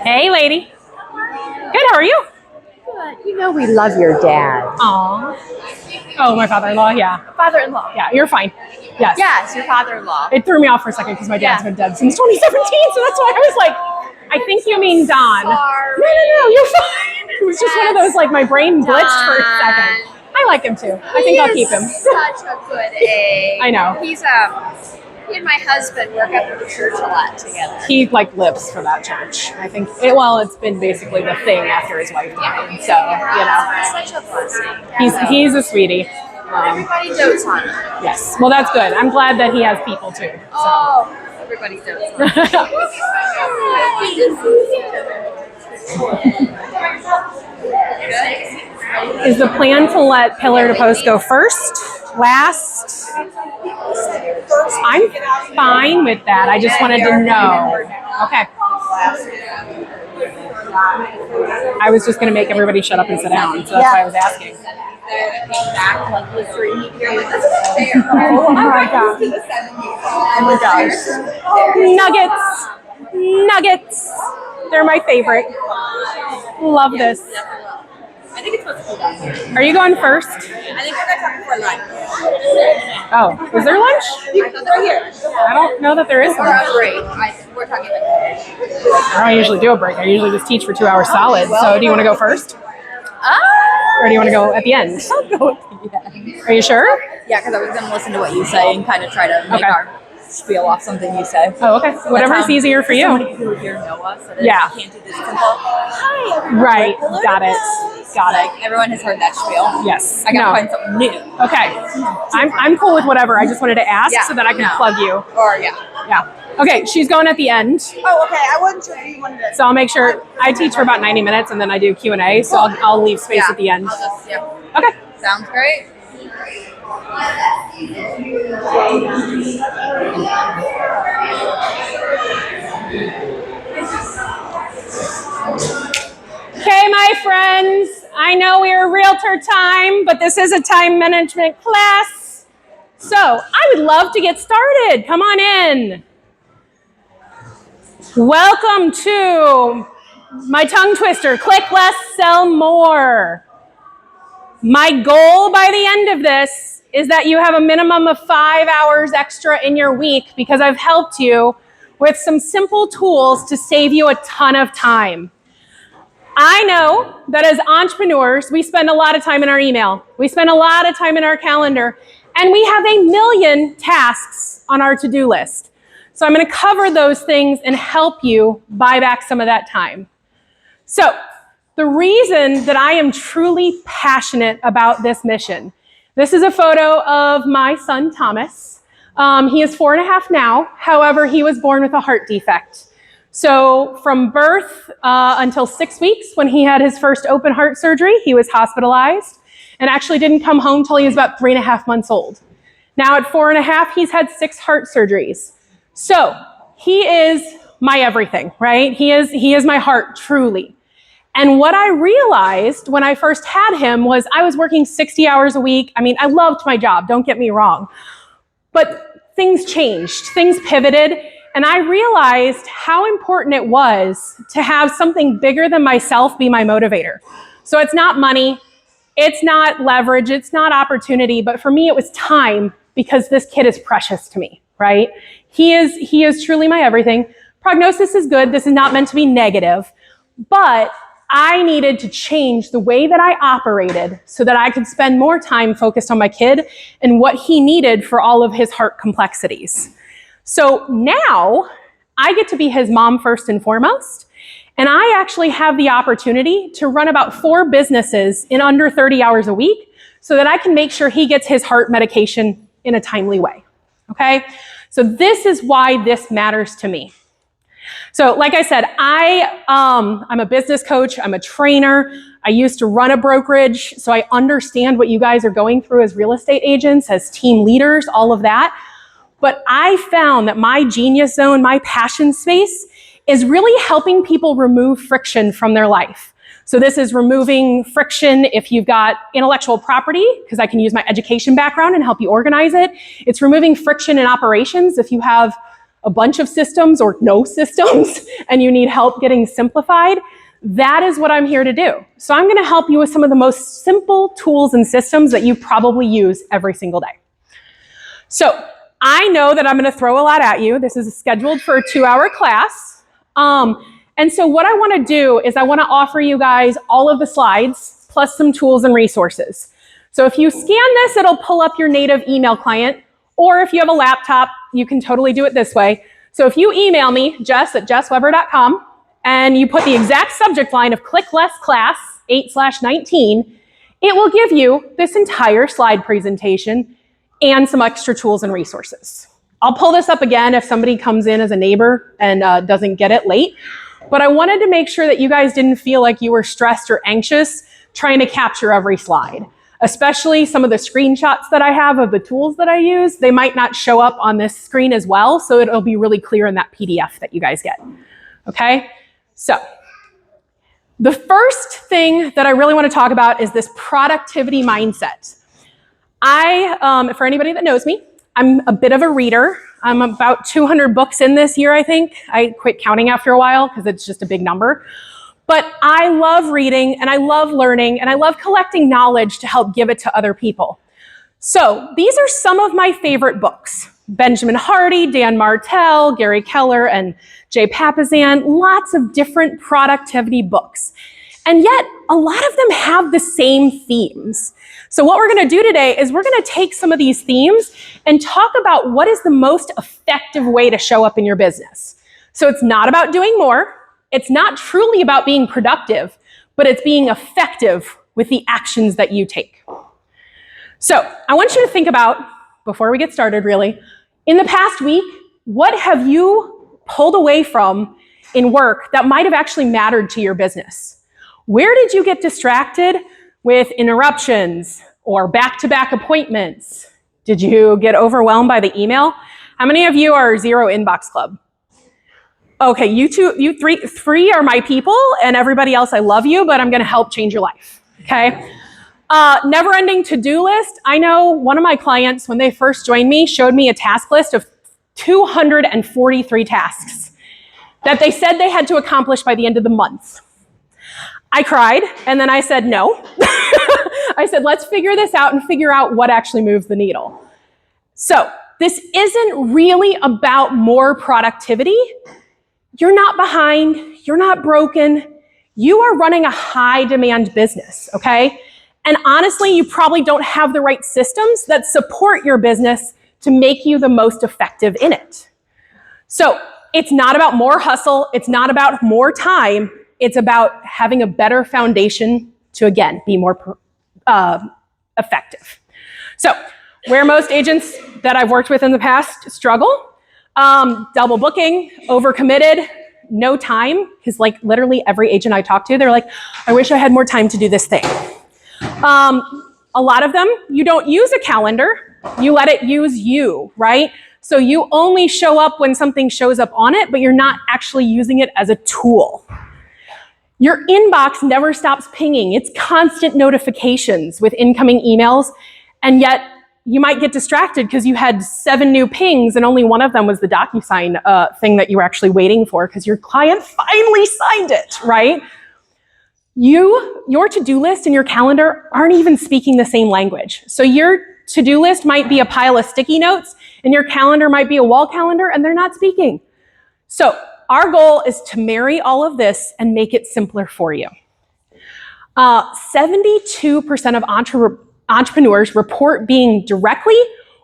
Hey, lady. Good, how are you? Good. You know we love your dad. Aw. Oh, my father-in-law, yeah. Father-in-law. Yeah, you're fine. Yes. Yes, your father-in-law. It threw me off for a second because my dad's been dead since 2017, so that's why I was like, I think you mean Don. Sorry. No, you're fine. It was just one of those, like, my brain glitched for a second. I like him too. I think I'll keep him. Such a good egg. I know. He and my husband work up at the church a lot together. He like lives for that church. I think it's been basically the thing after his wife died. So, It's such a blessing. He's a sweetie. Everybody dotes on him. Yes. Well, that's good. I'm glad that he has people too. So. Oh, everybody dotes on him. Is the plan to let Pillar to Post go first? Last? I'm fine with that. I just wanted to know. Okay. I was just going to make everybody shut up and sit down, so that's why I was asking. Oh my god. Oh my gosh. Nuggets. They're my favorite. Love this. I think it's supposed to be done here. Are you going first? I think we're going to talk before lunch. Oh, is there lunch? They're here. I don't know that there is Or lunch. a break. We're talking like I don't usually do a break. I usually just teach for 2 hours solid. So do you want to go first? Or do you want to go at the end? I'll go at the end. Are you sure? Yeah, because I was going to listen to what you say and kind of try to make our spiel off something you say. Oh, okay. Whatever's easier for you. So many people here know us. So Yeah. You can't do this simple. Hi, everyone. Right. Got it. Like, everyone has heard that spiel. Yes. I got to find something new. Okay. I'm cool with whatever. I just wanted to ask so that I can plug you. Or, Yeah. Okay, she's going at the end. Oh, okay. I wasn't sure if you wanted to. So I'll make sure I teach for about 90 minutes and then I do Q&A. So I'll leave space at the end. Okay. Sounds great. Okay, my friends, I know we're realtor time, but this is a time management class. So I would love to get started. Come on in. Welcome to my tongue twister, click less, sell more. My goal by the end of this is that you have a minimum of 5 hours extra in your week because I've helped you with some simple tools to save you a ton of time. I know that as entrepreneurs, we spend a lot of time in our email. We spend a lot of time in our calendar, and we have a million tasks on our to-do list. So I'm going to cover those things and help you buy back some of that time. So the reason that I am truly passionate about this mission, this is a photo of my son, Thomas. He is 4.5 now. However, he was born with a heart defect. So from birth until 6 weeks, when he had his first open heart surgery, he was hospitalized and actually didn't come home till he was about 3.5 months old. Now at 4.5, he's had 6 heart surgeries. So he is my everything, right? He is my heart, truly. And what I realized when I first had him was I was working 60 hours a week. I mean, I loved my job, don't get me wrong. But things changed, things pivoted, and I realized how important it was to have something bigger than myself be my motivator. So it's not money, it's not leverage, it's not opportunity, but for me it was time because this kid is precious to me, right? He is truly my everything. Prognosis is good, this is not meant to be negative, but I needed to change the way that I operated so that I could spend more time focused on my kid and what he needed for all of his heart complexities. So now I get to be his mom first and foremost, and I actually have the opportunity to run about 4 businesses in under 30 hours a week so that I can make sure he gets his heart medication in a timely way, okay? So this is why this matters to me. So like I said, I'm a business coach, I'm a trainer, I used to run a brokerage, so I understand what you guys are going through as real estate agents, as team leaders, all of that. But I found that my genius zone, my passion space, is really helping people remove friction from their life. So this is removing friction if you've got intellectual property, because I can use my education background and help you organize it. It's removing friction in operations if you have a bunch of systems or no systems and you need help getting simplified. That is what I'm here to do. So I'm going to help you with some of the most simple tools and systems that you probably use every single day. So I know that I'm going to throw a lot at you. This is scheduled for a 2-hour class. And so what I want to do is I want to offer you guys all of the slides plus some tools and resources. So if you scan this, it'll pull up your native email client, or if you have a laptop, you can totally do it this way. So if you email me, jess@jessweber.com, and you put the exact subject line of Click Less Class 8/19, it will give you this entire slide presentation and some extra tools and resources. I'll pull this up again if somebody comes in as a neighbor and doesn't get it late. But I wanted to make sure that you guys didn't feel like you were stressed or anxious trying to capture every slide. Especially some of the screenshots that I have of the tools that I use, they might not show up on this screen as well, so it'll be really clear in that PDF that you guys get, okay? So, the first thing that I really want to talk about is this productivity mindset. For anybody that knows me, I'm a bit of a reader. I'm about 200 books in this year, I think. I quit counting after a while because it's just a big number. But I love reading, and I love learning, and I love collecting knowledge to help give it to other people. So these are some of my favorite books. Benjamin Hardy, Dan Martell, Gary Keller, and Jay Papasan, lots of different productivity books. And yet, a lot of them have the same themes. So what we're going to do today is we're going to take some of these themes and talk about what is the most effective way to show up in your business. So it's not about doing more. It's not truly about being productive, but it's being effective with the actions that you take. So I want you to think about, before we get started really, in the past week, what have you pulled away from in work that might have actually mattered to your business? Where did you get distracted with interruptions or back-to-back appointments? Did you get overwhelmed by the email? How many of you are Zero Inbox Club? Okay, you three are my people, and everybody else, I love you, but I'm going to help change your life, okay? Never-ending to-do list. I know one of my clients, when they first joined me, showed me a task list of 243 tasks that they said they had to accomplish by the end of the month. I cried, and then I said, no. I said, let's figure this out and figure out what actually moves the needle. So this isn't really about more productivity. You're not behind, you're not broken. You are running a high demand business, okay? And honestly, you probably don't have the right systems that support your business to make you the most effective in it. So it's not about more hustle, it's not about more time, it's about having a better foundation to, again, be more effective. So where most agents that I've worked with in the past struggle, double booking, overcommitted, no time, because like literally every agent I talk to, they're like, I wish I had more time to do this thing. A lot of them, you don't use a calendar, you let it use you, right? So you only show up when something shows up on it, but you're not actually using it as a tool. Your inbox never stops pinging. It's constant notifications with incoming emails, and yet you might get distracted because you had 7 new pings and only one of them was the DocuSign thing that you were actually waiting for because your client finally signed it, right? Your to-do list and your calendar aren't even speaking the same language. So your to-do list might be a pile of sticky notes and your calendar might be a wall calendar and they're not speaking. So our goal is to marry all of this and make it simpler for you. 72% of entrepreneurs report being directly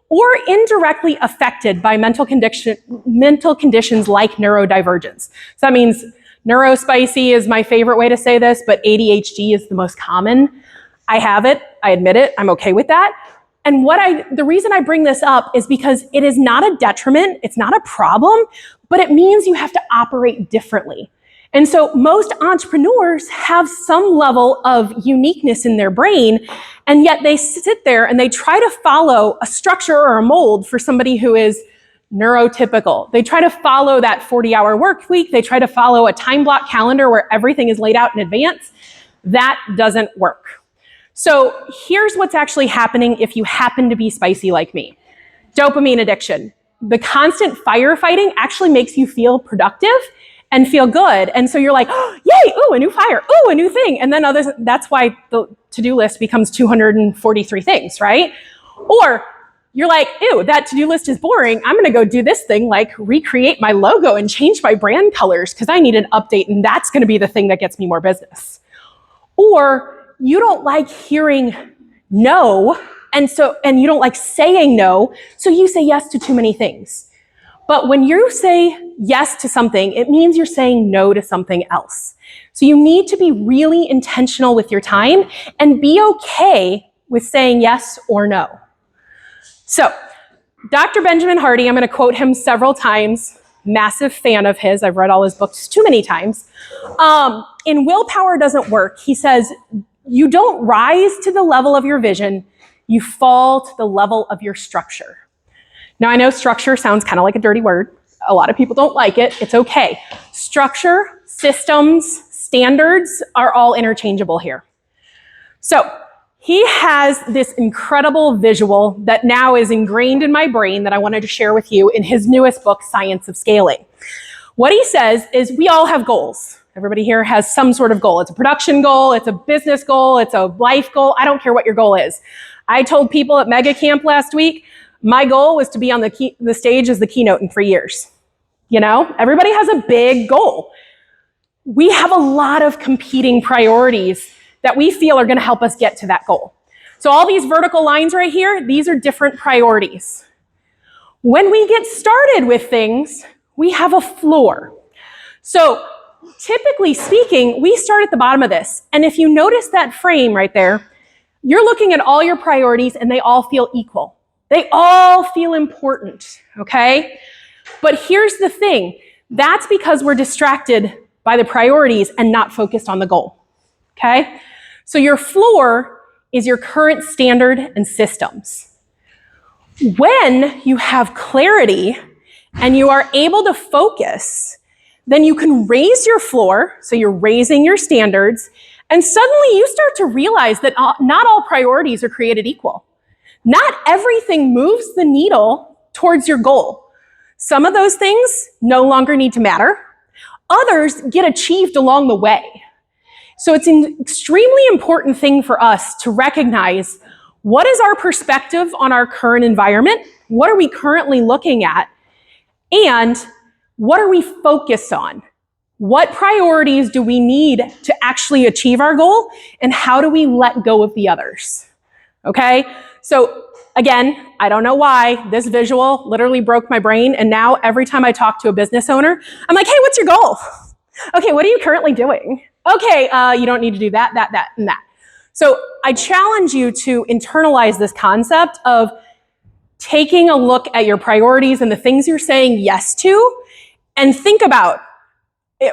or indirectly affected by mental conditions like neurodivergence. So that means neurospicy is my favorite way to say this, but ADHD is the most common. I have it, I admit it, I'm okay with that. And the reason I bring this up is because it is not a detriment, it's not a problem, but it means you have to operate differently. And so most entrepreneurs have some level of uniqueness in their brain, and yet they sit there and they try to follow a structure or a mold for somebody who is neurotypical. They try to follow that 40-hour work week. They try to follow a time block calendar where everything is laid out in advance. That doesn't work. So here's what's actually happening if you happen to be spicy like me. Dopamine addiction. The constant firefighting actually makes you feel productive and feel good. And so you're like, oh, yay, ooh, a new fire, ooh, a new thing. And then that's why the to-do list becomes 243 things, right? Or you're like, ew, that to-do list is boring. I'm gonna go do this thing, like recreate my logo and change my brand colors because I need an update, and that's gonna be the thing that gets me more business. Or you don't like hearing no, and you don't like saying no, so you say yes to too many things. But when you say yes to something, it means you're saying no to something else. So you need to be really intentional with your time and be okay with saying yes or no. So, Dr. Benjamin Hardy, I'm going to quote him several times, massive fan of his. I've read all his books too many times. In Willpower Doesn't Work, he says, you don't rise to the level of your vision, you fall to the level of your structure. Now, I know structure sounds kind of like a dirty word. A lot of people don't like it. It's okay. Structure, systems, standards are all interchangeable here. So, he has this incredible visual that now is ingrained in my brain that I wanted to share with you in his newest book, Science of Scaling. What he says is we all have goals. Everybody here has some sort of goal. It's a production goal, it's a business goal, it's a life goal. I don't care what your goal is. I told people at Mega Camp last week, my goal was to be on the stage as the keynote in 3 years. You know, everybody has a big goal. We have a lot of competing priorities that we feel are going to help us get to that goal. So all these vertical lines right here, these are different priorities. When we get started with things, we have a floor. So typically speaking, we start at the bottom of this. And if you notice that frame right there, you're looking at all your priorities and they all feel equal. They all feel important, okay? But here's the thing. That's because we're distracted by the priorities and not focused on the goal, okay? So your floor is your current standard and systems. When you have clarity and you are able to focus, then you can raise your floor, so you're raising your standards, and suddenly you start to realize that not all priorities are created equal. Not everything moves the needle towards your goal. Some of those things no longer need to matter. Others get achieved along the way. So it's an extremely important thing for us to recognize what is our perspective on our current environment, what are we currently looking at, and what are we focused on? What priorities do we need to actually achieve our goal, and how do we let go of the others? Okay? So again, I don't know why this visual literally broke my brain, and now every time I talk to a business owner, I'm like, hey, what's your goal? Okay, what are you currently doing? Okay, you don't need to do that, and that. So I challenge you to internalize this concept of taking a look at your priorities and the things you're saying yes to, and think about,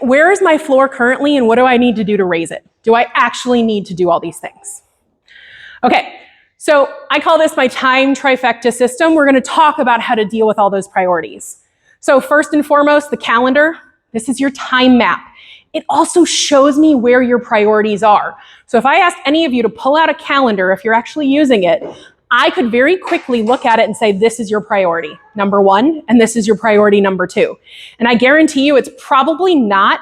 where is my floor currently and what do I need to do to raise it? Do I actually need to do all these things? Okay, so I call this my time trifecta system. We're gonna talk about how to deal with all those priorities. So first and foremost, the calendar. This is your time map. It also shows me where your priorities are. So if I asked any of you to pull out a calendar, if you're actually using it, I could very quickly look at it and say, this is your priority, number one, and this is your priority, number two. And I guarantee you it's probably not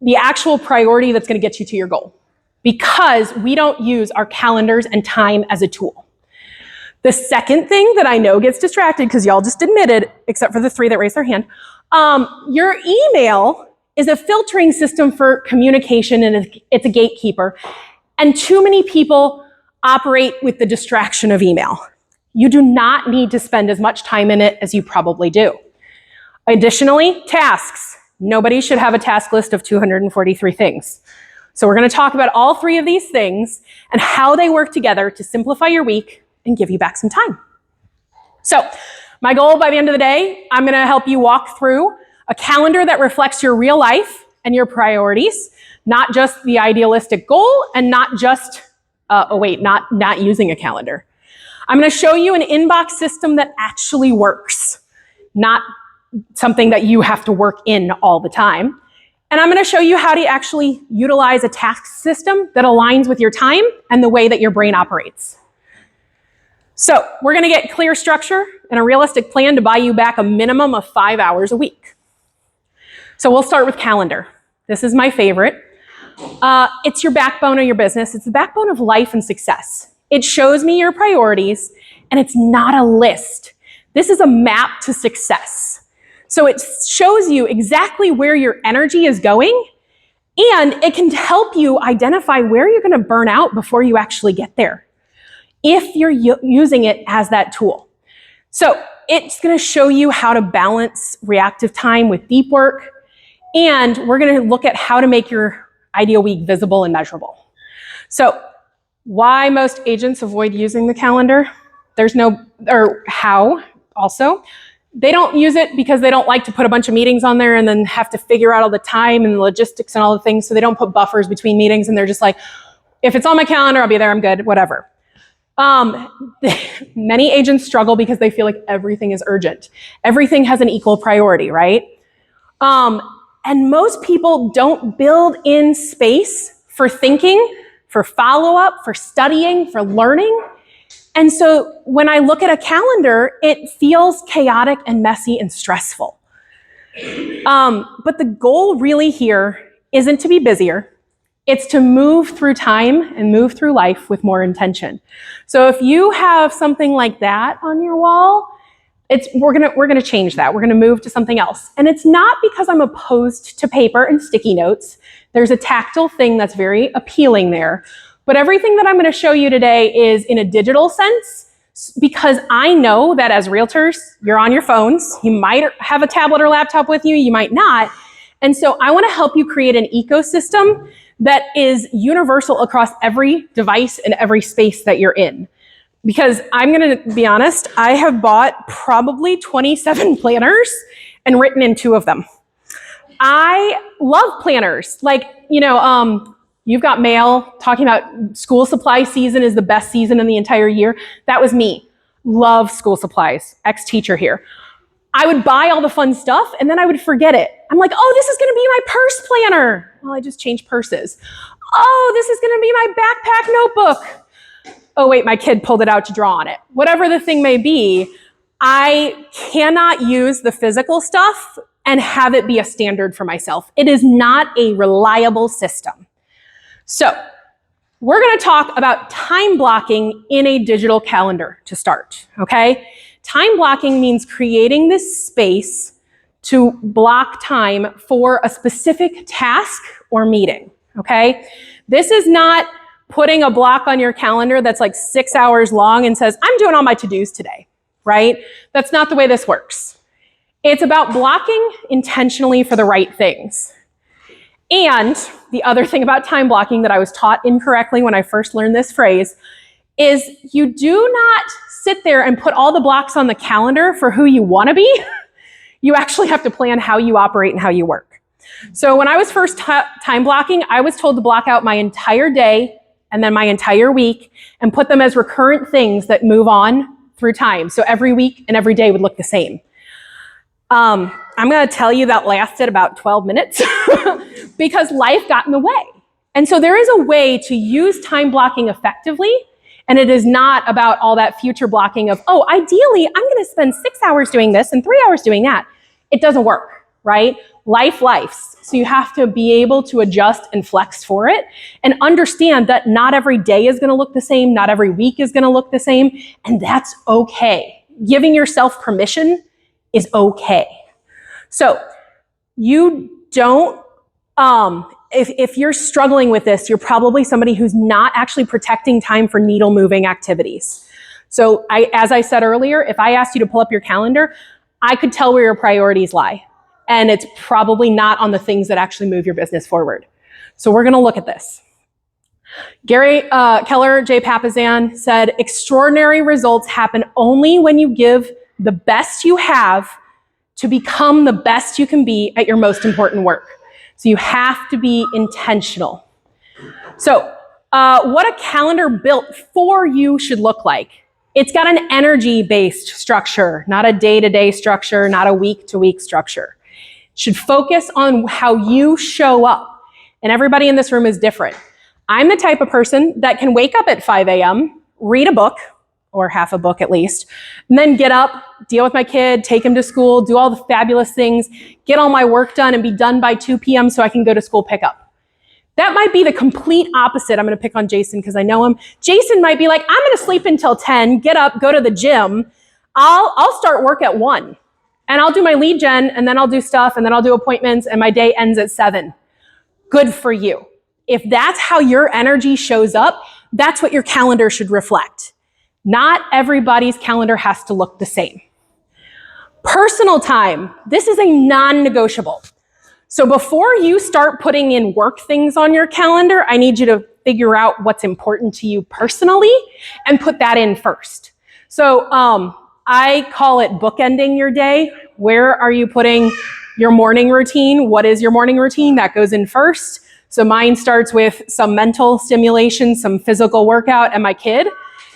the actual priority that's gonna get you to your goal, because we don't use our calendars and time as a tool. The second thing that I know gets distracted, because y'all just admitted, except for the 3 that raised their hand, your email is a filtering system for communication, and it's a gatekeeper. And too many people operate with the distraction of email. You do not need to spend as much time in it as you probably do. Additionally, tasks. Nobody should have a task list of 243 things. So we're going to talk about all 3 of these things and how they work together to simplify your week, and give you back some time. So my goal by the end of the day, I'm going to help you walk through a calendar that reflects your real life and your priorities, not just the idealistic goal and not just, not using a calendar. I'm going to show you an inbox system that actually works, not something that you have to work in all the time. And I'm going to show you how to actually utilize a task system that aligns with your time and the way that your brain operates. So we're going to get clear structure and a realistic plan to buy you back a minimum of 5 hours a week. So we'll start with calendar. This is my favorite. It's your backbone of your business. It's the backbone of life and success. It shows me your priorities, and it's not a list. This is a map to success. So it shows you exactly where your energy is going, and it can help you identify where you're going to burn out before you actually get there, if you're using it as that tool. So it's going to show you how to balance reactive time with deep work, and we're going to look at how to make your ideal week visible and measurable. So why most agents avoid using the calendar? How also. They don't use it because they don't like to put a bunch of meetings on there and then have to figure out all the time and the logistics and all the things, so they don't put buffers between meetings, and they're just like, if it's on my calendar, I'll be there, I'm good, whatever. Many agents struggle because they feel like everything is urgent. Everything has an equal priority, right? And most people don't build in space for thinking, for follow-up, for studying, for learning. And so when I look at a calendar, it feels chaotic and messy and stressful. But the goal really here isn't to be busier. It's to move through time and move through life with more intention. So if you have something like that on your wall, we're gonna change that. We're gonna move to something else. And it's not because I'm opposed to paper and sticky notes. There's a tactile thing that's very appealing there. But everything that I'm gonna show you today is in a digital sense, because I know that as realtors, you're on your phones. You might have a tablet or laptop with you, you might not. And so I wanna help you create an ecosystem that is universal across every device and every space that you're in. Because I'm gonna be honest, I have bought probably 27 planners and written in 2 of them. I love planners. Like, you've got mail talking about school supply season is the best season in the entire year. That was me. Love school supplies, ex-teacher here. I would buy all the fun stuff and then I would forget it. I'm like, oh, this is gonna be my purse planner. Well, I just changed purses. Oh, this is gonna be my backpack notebook. Oh wait, my kid pulled it out to draw on it. Whatever the thing may be, I cannot use the physical stuff and have it be a standard for myself. It is not a reliable system. So we're gonna talk about time blocking in a digital calendar to start, okay? Time blocking means creating this space to block time for a specific task or meeting, okay? This is not putting a block on your calendar that's like 6 hours long and says, I'm doing all my to-dos today, right? That's not the way this works. It's about blocking intentionally for the right things. And the other thing about time blocking that I was taught incorrectly when I first learned this phrase is you do not sit there and put all the blocks on the calendar for who you want to be. You actually have to plan how you operate and how you work. So when I was first time blocking, I was told to block out my entire day and then my entire week and put them as recurrent things that move on through time. So every week and every day would look the same. I'm gonna tell you that lasted about 12 minutes because life got in the way. And so there is a way to use time blocking effectively, and it is not about all that future blocking of, oh, ideally, I'm gonna spend 6 hours doing this and 3 hours doing that. It doesn't work, right? Lifes. So you have to be able to adjust and flex for it and understand that not every day is gonna look the same, not every week is gonna look the same, and that's okay. Giving yourself permission is okay. So you don't, if you're struggling with this, you're probably somebody who's not actually protecting time for needle moving activities. So as I said earlier, if I asked you to pull up your calendar, I could tell where your priorities lie. And it's probably not on the things that actually move your business forward. So we're gonna look at this. Gary Keller, Jay Papasan said, extraordinary results happen only when you give the best you have to become the best you can be at your most important work. So you have to be intentional. So what a calendar built for you should look like. It's got an energy-based structure, not a day-to-day structure, not a week-to-week structure. It should focus on how you show up. And everybody in this room is different. I'm the type of person that can wake up at 5 a.m., read a book, or half a book at least, and then get up, deal with my kid, take him to school, do all the fabulous things, get all my work done, and be done by 2 p.m. so I can go to school pickup. That might be the complete opposite. I'm going to pick on Jason because I know him. Jason might be like, I'm going to sleep until 10, get up, go to the gym. I'll start work at 1, and I'll do my lead gen, and then I'll do stuff, and then I'll do appointments, and my day ends at 7. Good for you. If that's how your energy shows up, that's what your calendar should reflect. Not everybody's calendar has to look the same. Personal time. This is a non-negotiable. So before you start putting in work things on your calendar, I need you to figure out what's important to you personally and put that in first. So I call it bookending your day. Where are you putting your morning routine? What is your morning routine? That goes in first. So mine starts with some mental stimulation, some physical workout, and my kid.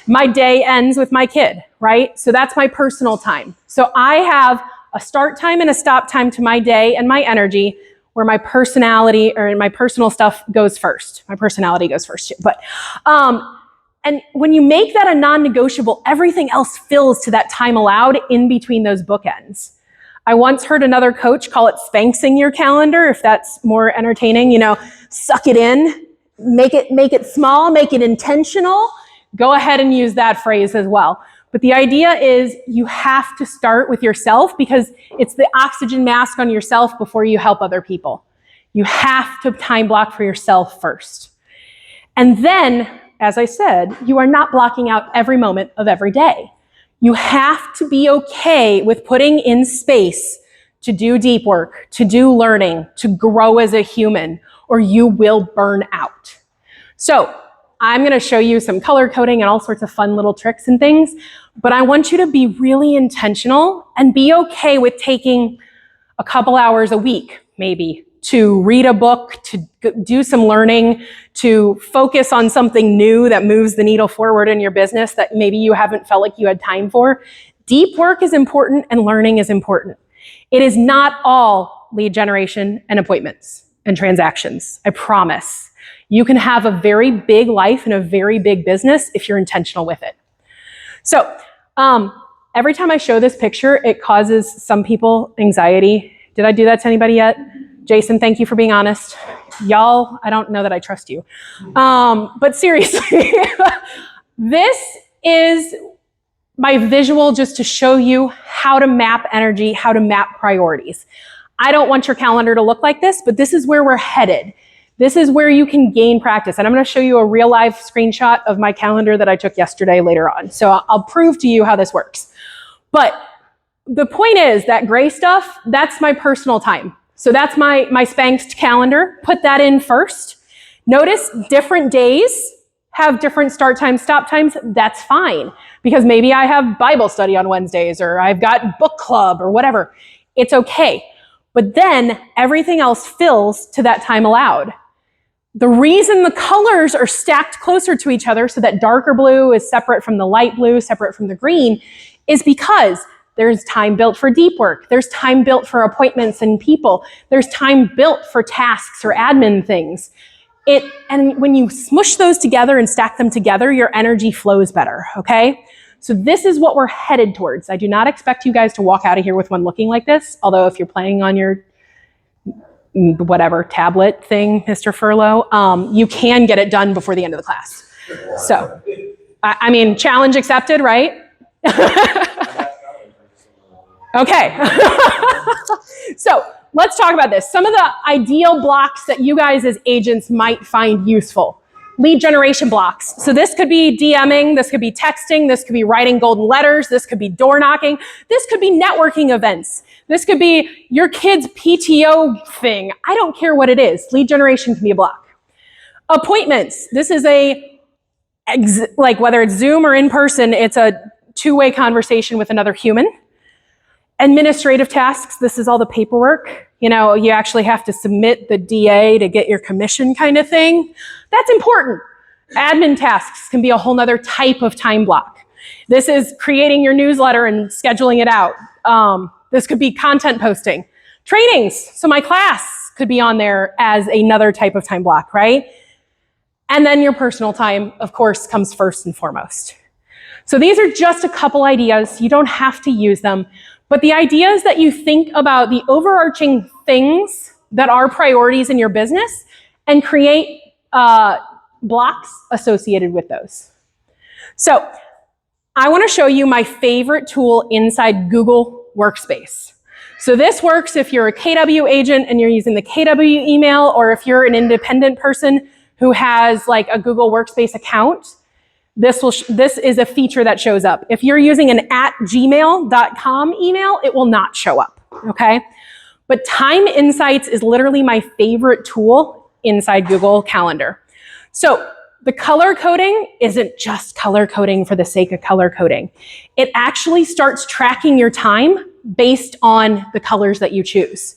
My day ends with my kid, right? So that's my personal time. So I have a start time and a stop time to my day and my energy, where my personality or my personal stuff goes first. My personality goes first too. But and when you make that a non-negotiable, everything else fills to that time allowed in between those bookends. I once heard another coach call it spanxing your calendar, if that's more entertaining. You know, suck it in, make it small, make it intentional. Go ahead and use that phrase as well. But the idea is you have to start with yourself, because it's the oxygen mask on yourself before you help other people. You have to time block for yourself first. And then, as I said, you are not blocking out every moment of every day. You have to be okay with putting in space to do deep work, to do learning, to grow as a human, or you will burn out. So I'm going to show you some color coding and all sorts of fun little tricks and things, but I want you to be really intentional and be okay with taking a couple hours a week, maybe, to read a book, to do some learning, to focus on something new that moves the needle forward in your business that maybe you haven't felt like you had time for. Deep work is important and learning is important. It is not all lead generation and appointments and transactions, I promise. You can have a very big life and a very big business if you're intentional with it. So every time I show this picture, it causes some people anxiety. Did I do that to anybody yet? Jason, thank you for being honest. Y'all, I don't know that I trust you. But seriously, this is my visual just to show you how to map energy, how to map priorities. I don't want your calendar to look like this, but this is where we're headed. This is where you can gain practice. And I'm going to show you a real life screenshot of my calendar that I took yesterday later on. So I'll prove to you how this works. But the point is that gray stuff, that's my personal time. So that's my Spanxed calendar. Put that in first. Notice different days have different start times, stop times. That's fine, because maybe I have Bible study on Wednesdays, or I've got book club or whatever. It's okay. But then everything else fills to that time allowed. The reason the colors are stacked closer to each other, so that darker blue is separate from the light blue, separate from the green, is because there's time built for deep work. There's time built for appointments and people. There's time built for tasks or admin things. And when you smush those together and stack them together, your energy flows better, okay? So this is what we're headed towards. I do not expect you guys to walk out of here with one looking like this, although if you're playing on your whatever tablet thing, Mr. Furlow, you can get it done before the end of the class. So, I mean, challenge accepted, right? Okay. So let's talk about this. Some of the ideal blocks that you guys as agents might find useful. Lead generation blocks. So this could be DMing, this could be texting, this could be writing golden letters, this could be door knocking, this could be networking events. This could be your kid's PTO thing. I don't care what it is. Lead generation can be a block. Appointments. This is like whether it's Zoom or in person, it's a two-way conversation with another human. Administrative tasks. This is all the paperwork. You know, you actually have to submit the DA to get your commission kind of thing. That's important. Admin tasks can be a whole nother type of time block. This is creating your newsletter and scheduling it out. This could be content posting. Trainings. So my class could be on there as another type of time block, right? And then your personal time, of course, comes first and foremost. So these are just a couple ideas. You don't have to use them. But the idea is that you think about the overarching things that are priorities in your business and create blocks associated with those. So I want to show you my favorite tool inside Google Workspace. So this works if you're a KW agent and you're using the KW email, or if you're an independent person who has like a Google Workspace account. This is a feature that shows up. If you're using an @gmail.com email, it will not show up, okay? But Time Insights is literally my favorite tool inside Google Calendar. So the color coding isn't just color coding for the sake of color coding. It actually starts tracking your time based on the colors that you choose.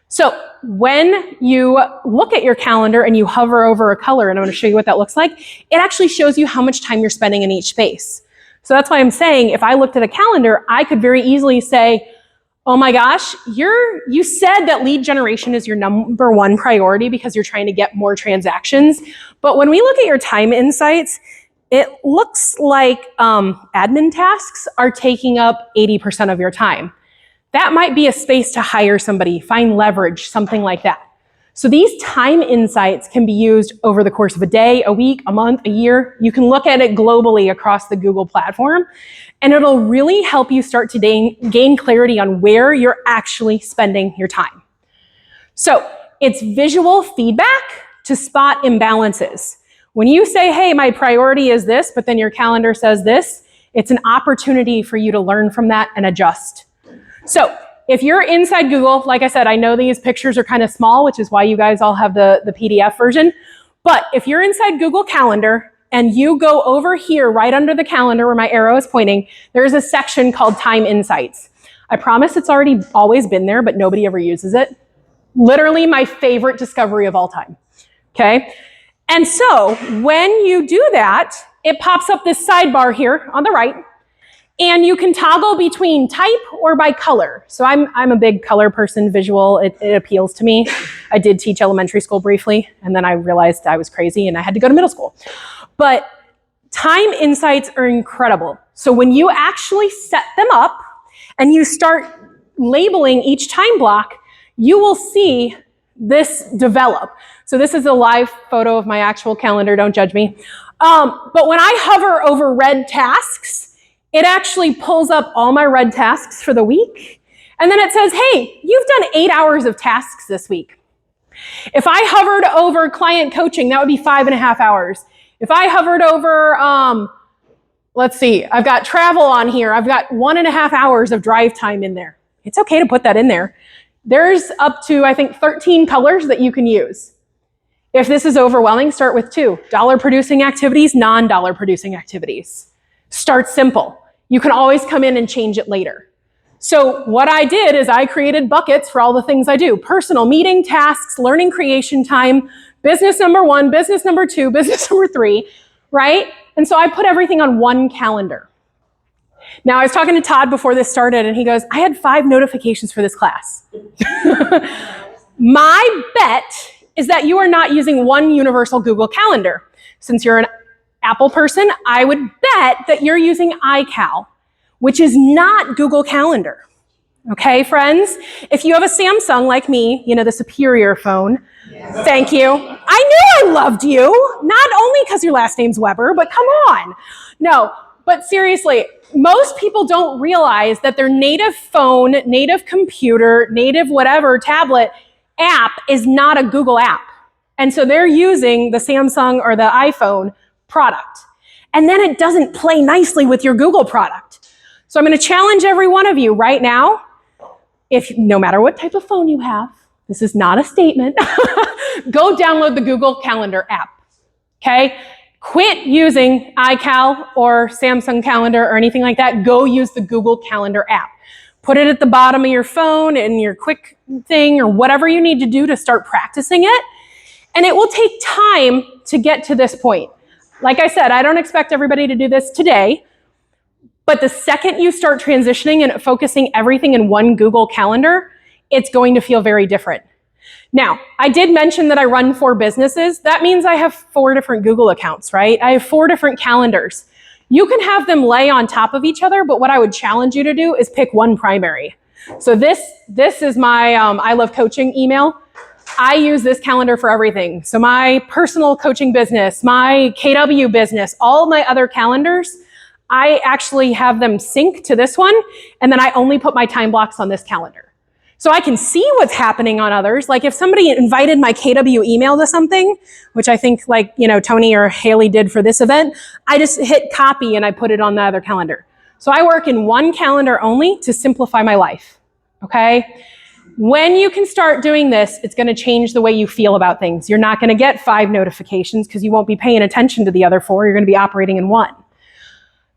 So when you look at your calendar and you hover over a color, and I'm going to show you what that looks like, it actually shows you how much time you're spending in each space. So that's why I'm saying if I looked at a calendar, I could very easily say, oh my gosh, you said that lead generation is your number one priority because you're trying to get more transactions. But when we look at your Time Insights, it looks like admin tasks are taking up 80% of your time. That might be a space to hire somebody, find leverage, something like that. So these Time Insights can be used over the course of a day, a week, a month, a year. You can look at it globally across the Google platform, and it'll really help you start to gain clarity on where you're actually spending your time. So it's visual feedback to spot imbalances. When you say, hey, my priority is this, but then your calendar says this, it's an opportunity for you to learn from that and adjust. So if you're inside Google, like I said, I know these pictures are kind of small, which is why you guys all have the PDF version. But if you're inside Google Calendar and you go over here right under the calendar where my arrow is pointing, there's a section called Time Insights. I promise it's already always been there, but nobody ever uses it. Literally my favorite discovery of all time. Okay? And so when you do that, it pops up this sidebar here on the right. And you can toggle between type or by color. So I'm a big color person, visual, it appeals to me. I did teach elementary school briefly, and then I realized I was crazy and I had to go to middle school. But Time Insights are incredible. So when you actually set them up and you start labeling each time block, you will see this develop. So this is a live photo of my actual calendar, don't judge me. But when I hover over red tasks, it actually pulls up all my red tasks for the week. And then it says, hey, you've done 8 hours of tasks this week. If I hovered over client coaching, that would be 5.5 hours. If I hovered over, let's see, I've got travel on here. I've got 1.5 hours of drive time in there. It's okay to put that in there. There's up to, I think, 13 colors that you can use. If this is overwhelming, start with 2. Dollar producing activities, non-dollar producing activities. Start simple. You can always come in and change it later. So what I did is I created buckets for all the things I do. Personal, meeting, tasks, learning, creation time, business number 1, business number 2, business number 3, right? And so I put everything on one calendar. Now I was talking to Todd before this started and he goes, I had 5 notifications for this class. My bet is that you are not using one universal Google Calendar. Since you're an Apple person, I would bet that you're using iCal, which is not Google Calendar. Okay, friends? If you have a Samsung like me, you know, the superior phone, thank you. I knew I loved you, not only because your last name's Weber, but come on. No, but seriously, most people don't realize that their native phone, native computer, native whatever tablet app is not a Google app. And so they're using the Samsung or the iPhone product. And then it doesn't play nicely with your Google product. So I'm going to challenge every one of you right now, if no matter what type of phone you have, this is not a statement, go download the Google Calendar app. okay? Quit using iCal or Samsung Calendar or anything like that. Go use the Google Calendar app. Put it at the bottom of your phone in your quick thing or whatever you need to do to start practicing it. And it will take time to get to this point. Like I said, I don't expect everybody to do this today, but the second you start transitioning and focusing everything in one Google Calendar, it's going to feel very different. Now, I did mention that I run 4 businesses. That means I have 4 different Google accounts, right? I have 4 different calendars. You can have them lay on top of each other, but what I would challenge you to do is pick one primary. So this is my I Love Coaching email. I use this calendar for everything. So my personal coaching business, my KW business, all of my other calendars, I actually have them sync to this one, and then I only put my time blocks on this calendar. So I can see what's happening on others. Like if somebody invited my KW email to something, which I think like, Tony or Haley did for this event, I just hit copy and I put it on the other calendar. So I work in one calendar only to simplify my life, okay? When you can start doing this, it's gonna change the way you feel about things. You're not gonna get 5 notifications because you won't be paying attention to the other 4. You're gonna be operating in one.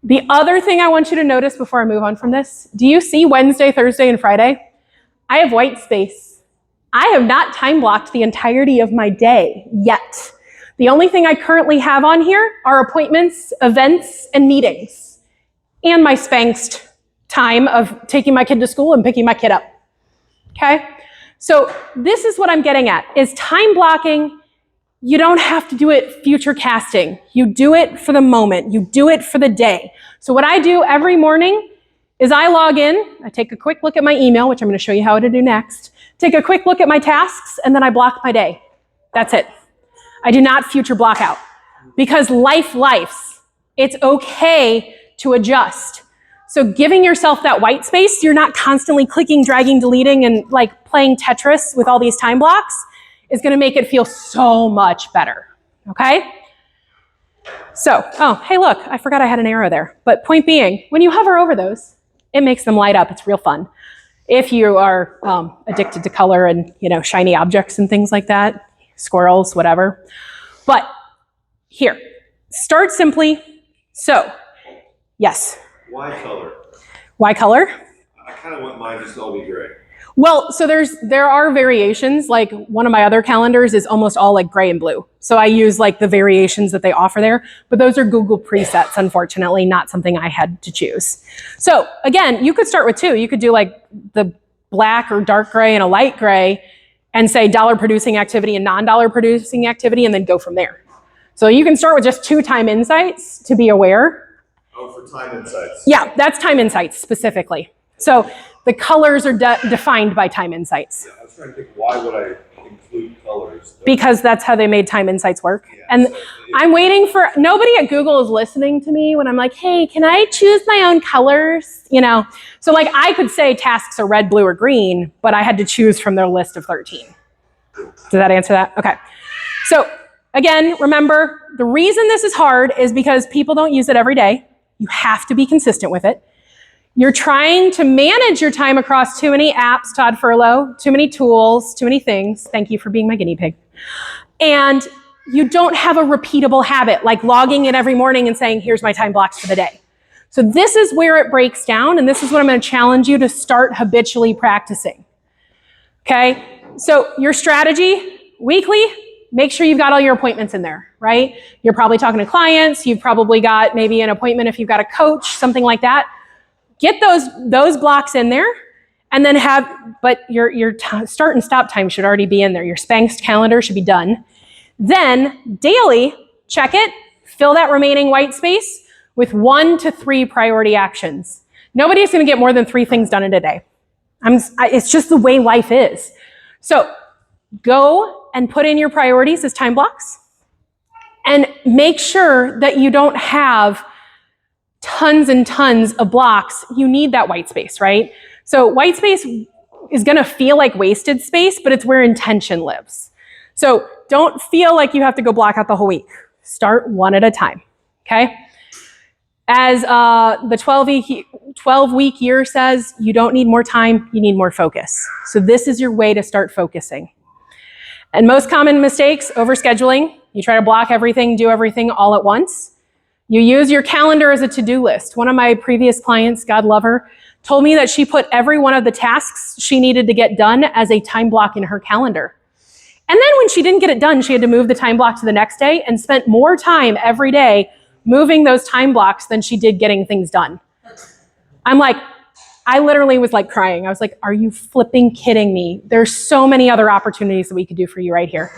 The other thing I want you to notice before I move on from this, do you see Wednesday, Thursday, and Friday? I have white space. I have not time blocked the entirety of my day yet. The only thing I currently have on here are appointments, events, and meetings, and my Spanxed time of taking my kid to school and picking my kid up, okay? So this is what I'm getting at, is time blocking. You don't have to do it future casting. You do it for the moment. You do it for the day. So what I do every morning is I log in, I take a quick look at my email, which I'm going to show you how to do next, take a quick look at my tasks, and then I block my day. That's it. I do not future block out. Because life's. It's okay to adjust. So giving yourself that white space, you're not constantly clicking, dragging, deleting, and like playing Tetris with all these time blocks, is going to make it feel so much better, okay? So, oh, hey look, I forgot I had an arrow there. But point being, when you hover over those, it makes them light up. It's real fun. If you are addicted to color and, shiny objects and things like that, squirrels, whatever. But here, start simply. So, yes. Why color? Why color? I kind of want mine just to all be gray. Well, so there are variations. Like one of my other calendars is almost all like gray and blue. So I use like the variations that they offer there, but those are Google presets, unfortunately, not something I had to choose. So again, you could start with 2. You could do like the black or dark gray and a light gray and say dollar producing activity and non-dollar producing activity, and then go from there. So you can start with just 2 time insights to be aware. Oh, for time insights. Yeah, that's time insights specifically. So the colors are defined by time insights. Yeah, I was trying to think, why would I include colors? Because that's how they made time insights work. Yeah, And so I'm waiting for, nobody at Google is listening to me when I'm like, hey, can I choose my own colors? So like I could say tasks are red, blue, or green, but I had to choose from their list of 13. Does that answer that? Okay. So again, remember, the reason this is hard is because people don't use it every day. You have to be consistent with it. You're trying to manage your time across too many apps, Todd Furlow, too many tools, too many things. Thank you for being my guinea pig. And you don't have a repeatable habit, like logging in every morning and saying, here's my time blocks for the day. So this is where it breaks down, and this is what I'm going to challenge you to start habitually practicing. Okay? So your strategy, weekly, make sure you've got all your appointments in there, right? You're probably talking to clients. You've probably got maybe an appointment if you've got a coach, something like that. Get those blocks in there, and then but your start and stop time should already be in there. Your Spanxed calendar should be done. Then daily, check it, fill that remaining white space with 1 to 3 priority actions. Nobody's going to get more than 3 things done in a day. It's just the way life is. So go and put in your priorities as time blocks, and make sure that you don't have tons and tons of blocks. You need that white space, right? So white space is going to feel like wasted space, but it's where intention lives. So don't feel like you have to go block out the whole week. Start one at a time, okay? As the 12-week year says, you don't need more time, you need more focus. So this is your way to start focusing. And most common mistakes, overscheduling, You try to block everything, do everything all at once. You use your calendar as a to-do list. One of my previous clients, God love her, told me that she put every one of the tasks she needed to get done as a time block in her calendar. And then when she didn't get it done, she had to move the time block to the next day and spent more time every day moving those time blocks than she did getting things done. I literally was like crying. I was like, are you flipping kidding me? There's so many other opportunities that we could do for you right here.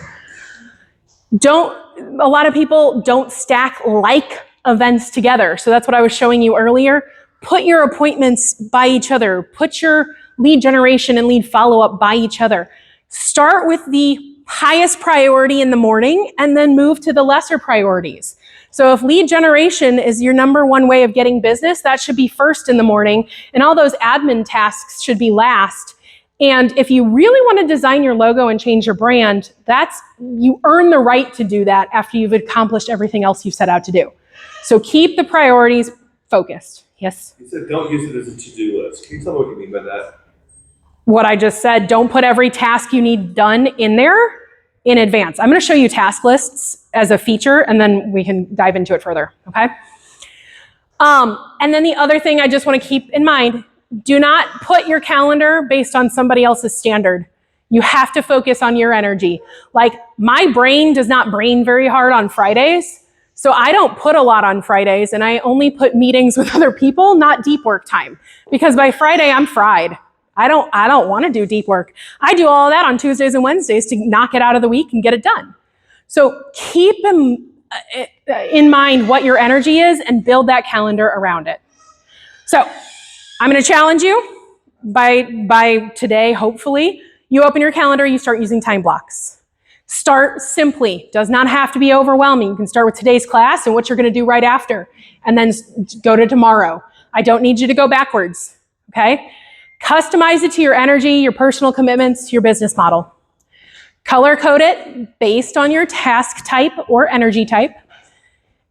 A lot of people don't stack like events together. So that's what I was showing you earlier. Put your appointments by each other. Put your lead generation and lead follow-up by each other. Start with the highest priority in the morning and then move to the lesser priorities. So if lead generation is your number one way of getting business, that should be first in the morning, and all those admin tasks should be last. And if you really want to design your logo and change your brand, you earn the right to do that after you've accomplished everything else you've set out to do. So keep the priorities focused. Yes? You said don't use it as a to-do list. Can you tell me what you mean by that? What I just said, don't put every task you need done in there in advance. I'm going to show you task lists as a feature, and then we can dive into it further, okay? And then the other thing I just want to keep in mind, do not put your calendar based on somebody else's standard. You have to focus on your energy. Like, my brain does not brain very hard on Fridays, so I don't put a lot on Fridays, and I only put meetings with other people, not deep work time, because by Friday I'm fried. I don't want to do deep work. I do all of that on Tuesdays and Wednesdays to knock it out of the week and get it done. So keep in mind what your energy is and build that calendar around it. So I'm going to challenge you by today, hopefully, you open your calendar, you start using time blocks. Start simply. Does not have to be overwhelming. You can start with today's class and what you're going to do right after, and then go to tomorrow. I don't need you to go backwards, okay? Customize it to your energy, your personal commitments, your business model. Color code it based on your task type or energy type,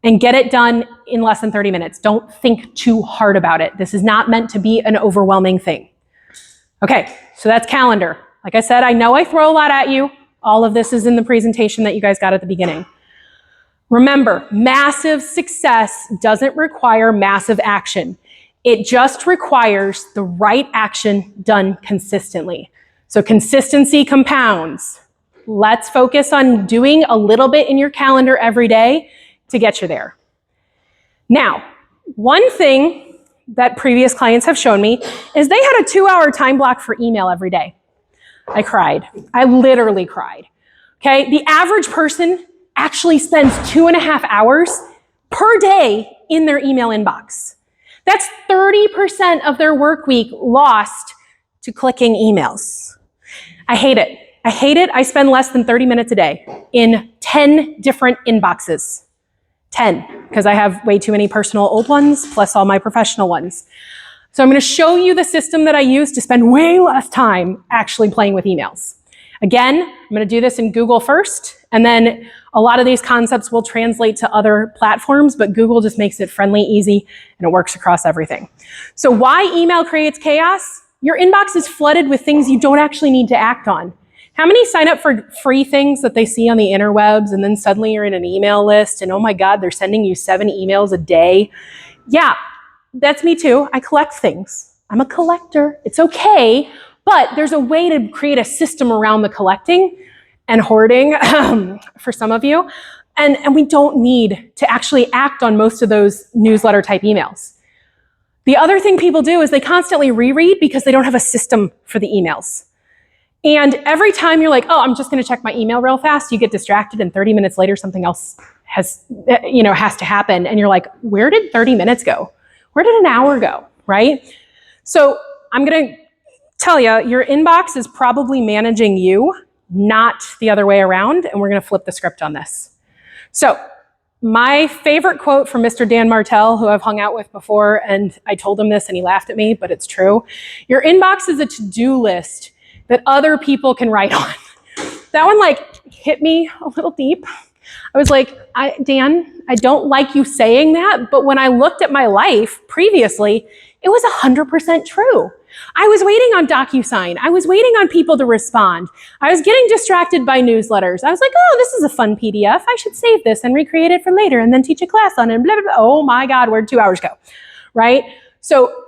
and get it done in less than 30 minutes. Don't think too hard about it. This is not meant to be an overwhelming thing. Okay, so that's calendar. Like I said, I know I throw a lot at you. All of this is in the presentation that you guys got at the beginning. Remember, massive success doesn't require massive action. It just requires the right action done consistently. So consistency compounds. Let's focus on doing a little bit in your calendar every day to get you there. Now, one thing that previous clients have shown me is they had a 2-hour time block for email every day. I cried. I literally cried. Okay, the average person actually spends 2.5 hours per day in their email inbox. That's 30% of their work week lost to clicking emails. I hate it. I hate it. I spend less than 30 minutes a day in 10 different inboxes. 10, because I have way too many personal old ones, plus all my professional ones. So I'm going to show you the system that I use to spend way less time actually playing with emails. Again, I'm going to do this in Google first, and then a lot of these concepts will translate to other platforms, but Google just makes it friendly, easy, and it works across everything. So why email creates chaos? Your inbox is flooded with things you don't actually need to act on. How many sign up for free things that they see on the interwebs, and then suddenly you're in an email list, and oh my God, they're sending you 7 emails a day? Yeah, that's me too. I collect things. I'm a collector. It's okay. But there's a way to create a system around the collecting and hoarding for some of you. And we don't need to actually act on most of those newsletter type emails. The other thing people do is they constantly reread because they don't have a system for the emails. And every time you're like, oh, I'm just going to check my email real fast, you get distracted, and 30 minutes later, something else has to happen. And you're like, where did 30 minutes go? Where did an hour go, right? So I'm going to tell you, your inbox is probably managing you, not the other way around, and we're going to flip the script on this. So my favorite quote from Mr. Dan Martell, who I've hung out with before, and I told him this and he laughed at me, but it's true. Your inbox is a to-do list that other people can write on. That one hit me a little deep. I was like, Dan, I don't like you saying that, but when I looked at my life previously, it was 100% true. I was waiting on DocuSign. I was waiting on people to respond. I was getting distracted by newsletters. I was like, oh, this is a fun PDF. I should save this and recreate it for later and then teach a class on it. Blah, blah, blah. Oh my God, where'd 2 hours go, right? So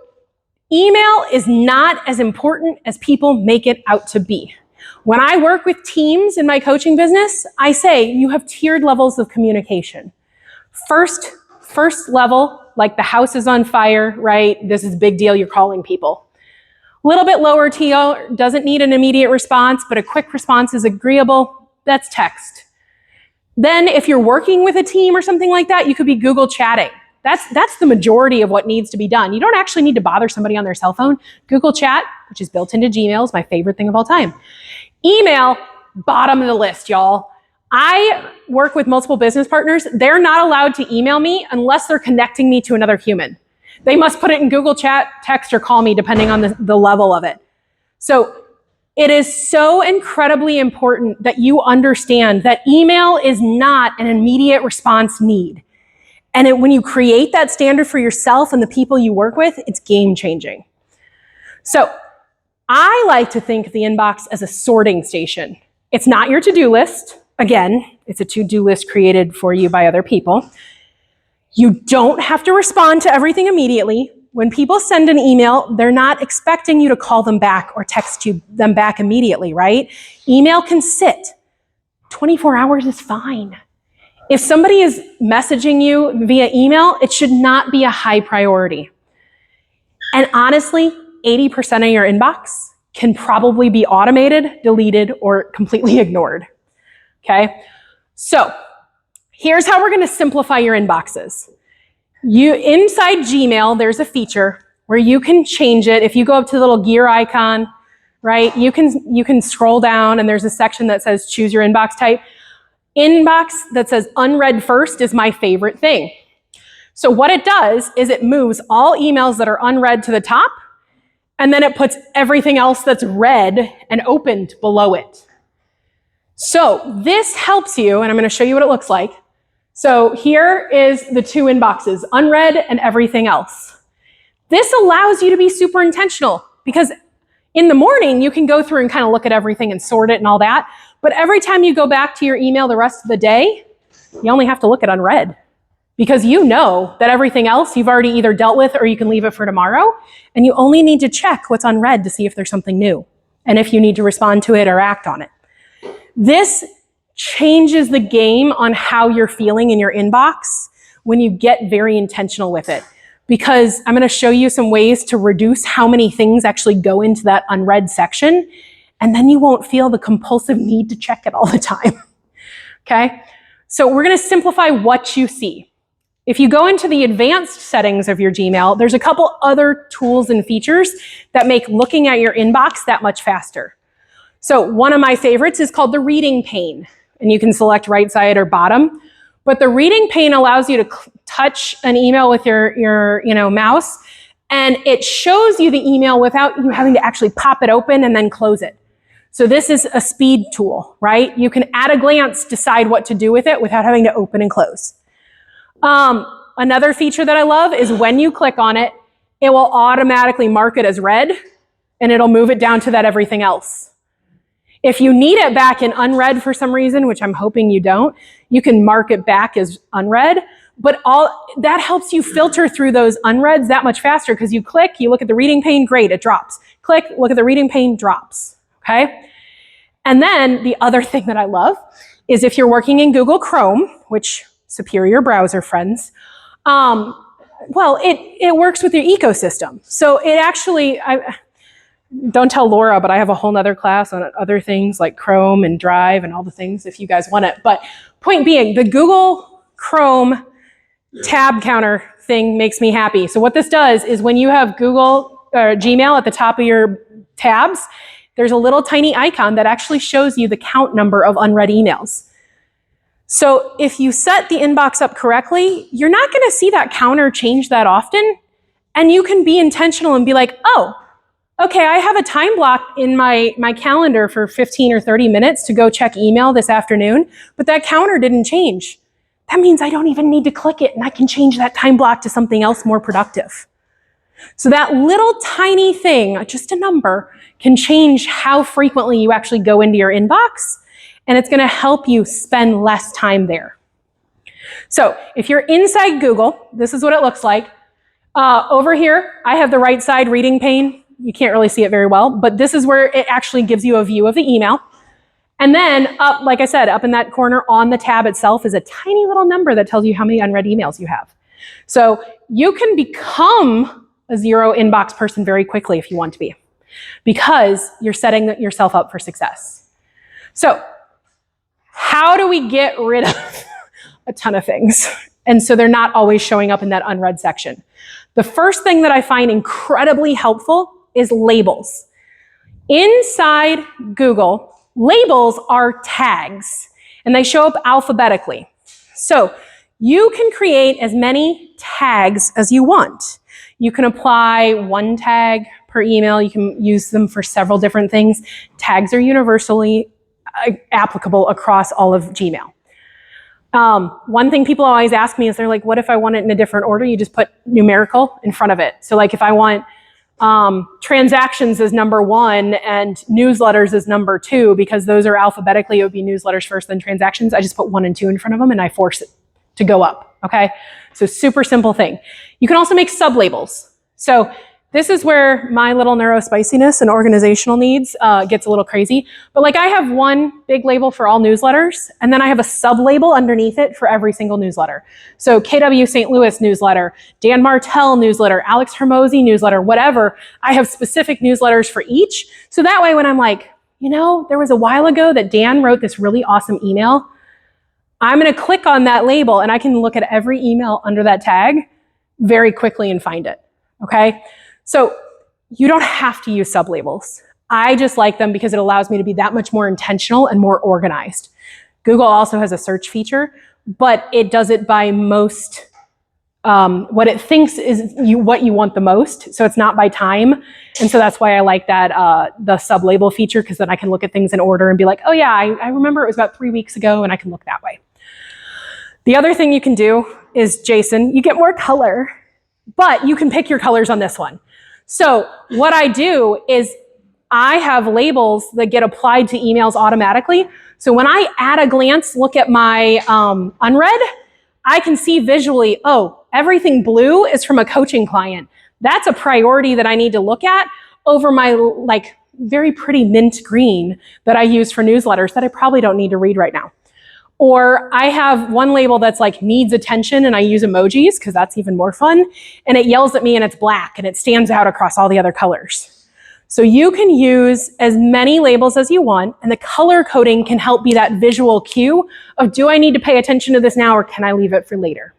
email is not as important as people make it out to be. When I work with teams in my coaching business, I say you have tiered levels of communication. First level, like the house is on fire, right? This is a big deal, you're calling people. A little bit lower tier, doesn't need an immediate response, but a quick response is agreeable, that's text. Then if you're working with a team or something like that, you could be Google chatting. That's the majority of what needs to be done. You don't actually need to bother somebody on their cell phone. Google Chat, which is built into Gmail, is my favorite thing of all time. Email, bottom of the list, y'all. I work with multiple business partners. They're not allowed to email me unless they're connecting me to another human. They must put it in Google Chat, text, or call me, depending on the level of it. So it is so incredibly important that you understand that email is not an immediate response need. And when you create that standard for yourself and the people you work with, it's game changing. So I like to think of the inbox as a sorting station. It's not your to-do list. Again, it's a to-do list created for you by other people. You don't have to respond to everything immediately. When people send an email, they're not expecting you to call them back or text them back immediately, right? Email can sit. 24 hours is fine. If somebody is messaging you via email, it should not be a high priority. And honestly, 80% of your inbox can probably be automated, deleted, or completely ignored. Okay? So here's how we're going to simplify your inboxes. Inside Gmail, there's a feature where you can change it. If you go up to the little gear icon, right, you can scroll down and there's a section that says choose your inbox type. Inbox that says unread first is my favorite thing. So what it does is it moves all emails that are unread to the top, and then it puts everything else that's read and opened below it. So this helps you, and I'm going to show you what it looks like. So here is the 2 inboxes, unread and everything else. This allows you to be super intentional because in the morning you can go through and kind of look at everything and sort it and all that. But every time you go back to your email the rest of the day, you only have to look at unread because you know that everything else you've already either dealt with or you can leave it for tomorrow. And you only need to check what's unread to see if there's something new and if you need to respond to it or act on it. This changes the game on how you're feeling in your inbox when you get very intentional with it. Because I'm going to show you some ways to reduce how many things actually go into that unread section, and then you won't feel the compulsive need to check it all the time. Okay? So we're going to simplify what you see. If you go into the advanced settings of your Gmail, there's a couple other tools and features that make looking at your inbox that much faster. So one of my favorites is called the reading pane, and you can select right side or bottom. But the reading pane allows you to touch an email with your mouse, and it shows you the email without you having to actually pop it open and then close it. So this is a speed tool, right? You can at a glance decide what to do with it without having to open and close. Another feature that I love is when you click on it, it will automatically mark it as read, and it'll move it down to that everything else. If you need it back in unread for some reason, which I'm hoping you don't, you can mark it back as unread, but that helps you filter through those unreads that much faster because you click, you look at the reading pane, great, it drops. Click, look at the reading pane, drops, okay? And then the other thing that I love is if you're working in Google Chrome, which superior browser friends, well, it works with your ecosystem. So it actually, don't tell Laura, but I have a whole nother class on other things like Chrome and Drive and all the things if you guys want it. But point being, the Google Chrome tab counter thing makes me happy. So what this does is when you have Google or Gmail at the top of your tabs, there's a little tiny icon that actually shows you the count number of unread emails. So if you set the inbox up correctly, you're not going to see that counter change that often. And you can be intentional and be like, oh, okay, I have a time block in my calendar for 15 or 30 minutes to go check email this afternoon, but that counter didn't change. That means I don't even need to click it and I can change that time block to something else more productive. So that little tiny thing, just a number, can change how frequently you actually go into your inbox, and it's going to help you spend less time there. So if you're inside Google, this is what it looks like. Over here, I have the right side reading pane. You can't really see it very well, but this is where it actually gives you a view of the email. And then up, like I said, up in that corner on the tab itself is a tiny little number that tells you how many unread emails you have. So you can become a zero inbox person very quickly if you want to be, because you're setting yourself up for success. So how do we get rid of a ton of things? And so they're not always showing up in that unread section. The first thing that I find incredibly helpful is labels. Inside Google, labels are tags, and they show up alphabetically. So you can create as many tags as you want. You can apply one tag per email. You can use them for several different things. Tags are universally applicable across all of Gmail. One thing people always ask me is they're like, what if I want it in a different order? You just put numerical in front of it. So like if I want transactions as number 1 and newsletters as number 2, because those are alphabetically, it would be newsletters first, then transactions. I just put 1 and 2 in front of them and I force it to go up, okay? So super simple thing. You can also make sublabels. So this is where my little neurospiciness and organizational needs gets a little crazy. But like I have one big label for all newsletters, and then I have a sub-label underneath it for every single newsletter. So KW St. Louis newsletter, Dan Martell newsletter, Alex Hermosi newsletter, whatever. I have specific newsletters for each. So that way when I'm like, you know, there was a while ago that Dan wrote this really awesome email, I'm going to click on that label and I can look at every email under that tag very quickly and find it, okay? So you don't have to use sublabels. I just like them because it allows me to be that much more intentional and more organized. Google also has a search feature, but it does it by most, what it thinks is what you want the most. So it's not by time. And so that's why I like that, the sublabel feature, because then I can look at things in order and be like, oh yeah, I remember it was about 3 weeks ago, and I can look that way. The other thing you can do is JSON. You get more color, but you can pick your colors on this one. So what I do is I have labels that get applied to emails automatically. So when I at a glance look at my unread, I can see visually, oh, everything blue is from a coaching client. That's a priority that I need to look at over my like very pretty mint green that I use for newsletters that I probably don't need to read right now. Or I have one label that's like needs attention, and I use emojis because that's even more fun. And it yells at me and it's black and it stands out across all the other colors. So you can use as many labels as you want, and the color coding can help be that visual cue of, do I need to pay attention to this now or can I leave it for later?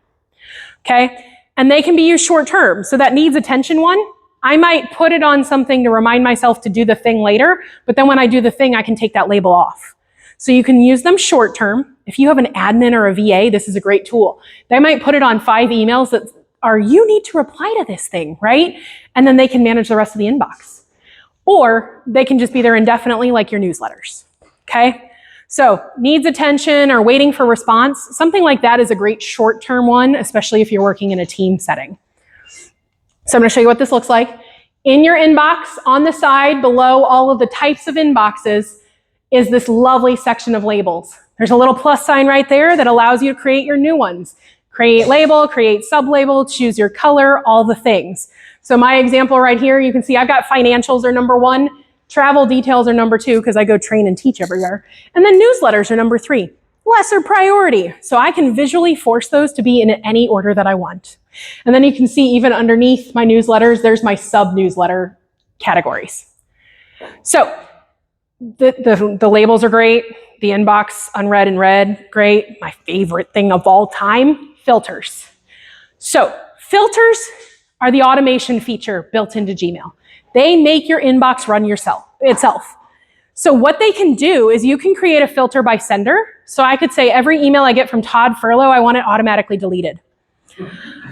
Okay. And they can be used short term. So that needs attention one, I might put it on something to remind myself to do the thing later, but then when I do the thing, I can take that label off. So you can use them short term. If you have an admin or a VA, this is a great tool. They might put it on 5 emails that are, you need to reply to this thing, right? And then they can manage the rest of the inbox. Or they can just be there indefinitely like your newsletters, okay? So needs attention or waiting for response, something like that is a great short-term one, especially if you're working in a team setting. So I'm gonna show you what this looks like. In your inbox, on the side below all of the types of inboxes, is this lovely section of labels. There's a little plus sign right there that allows you to create your new ones. Create label, create sublabel, choose your color, all the things. So my example right here, you can see I've got financials are number 1, travel details are number 2 because I go train and teach everywhere, and then newsletters are number 3. Lesser priority, so I can visually force those to be in any order that I want. And then you can see even underneath my newsletters, there's my sub-newsletter categories. So the labels are great. The inbox, unread and read, great. My favorite thing of all time, filters. So filters are the automation feature built into Gmail. They make your inbox run itself. So what they can do is you can create a filter by sender. So I could say every email I get from Todd Furlow, I want it automatically deleted. Or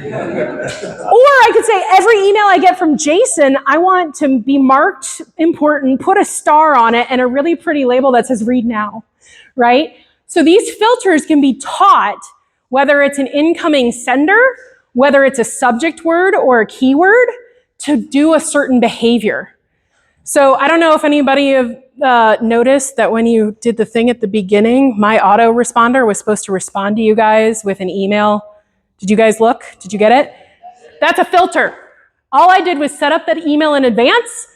I could say every email I get from Jason, I want to be marked important, put a star on it, and a really pretty label that says read now, right? So these filters can be taught, whether it's an incoming sender, whether it's a subject word or a keyword, to do a certain behavior. So I don't know if anybody have noticed that when you did the thing at the beginning, my autoresponder was supposed to respond to you guys with an email. Did you guys look? Did you get it? That's a filter. All I did was set up that email in advance,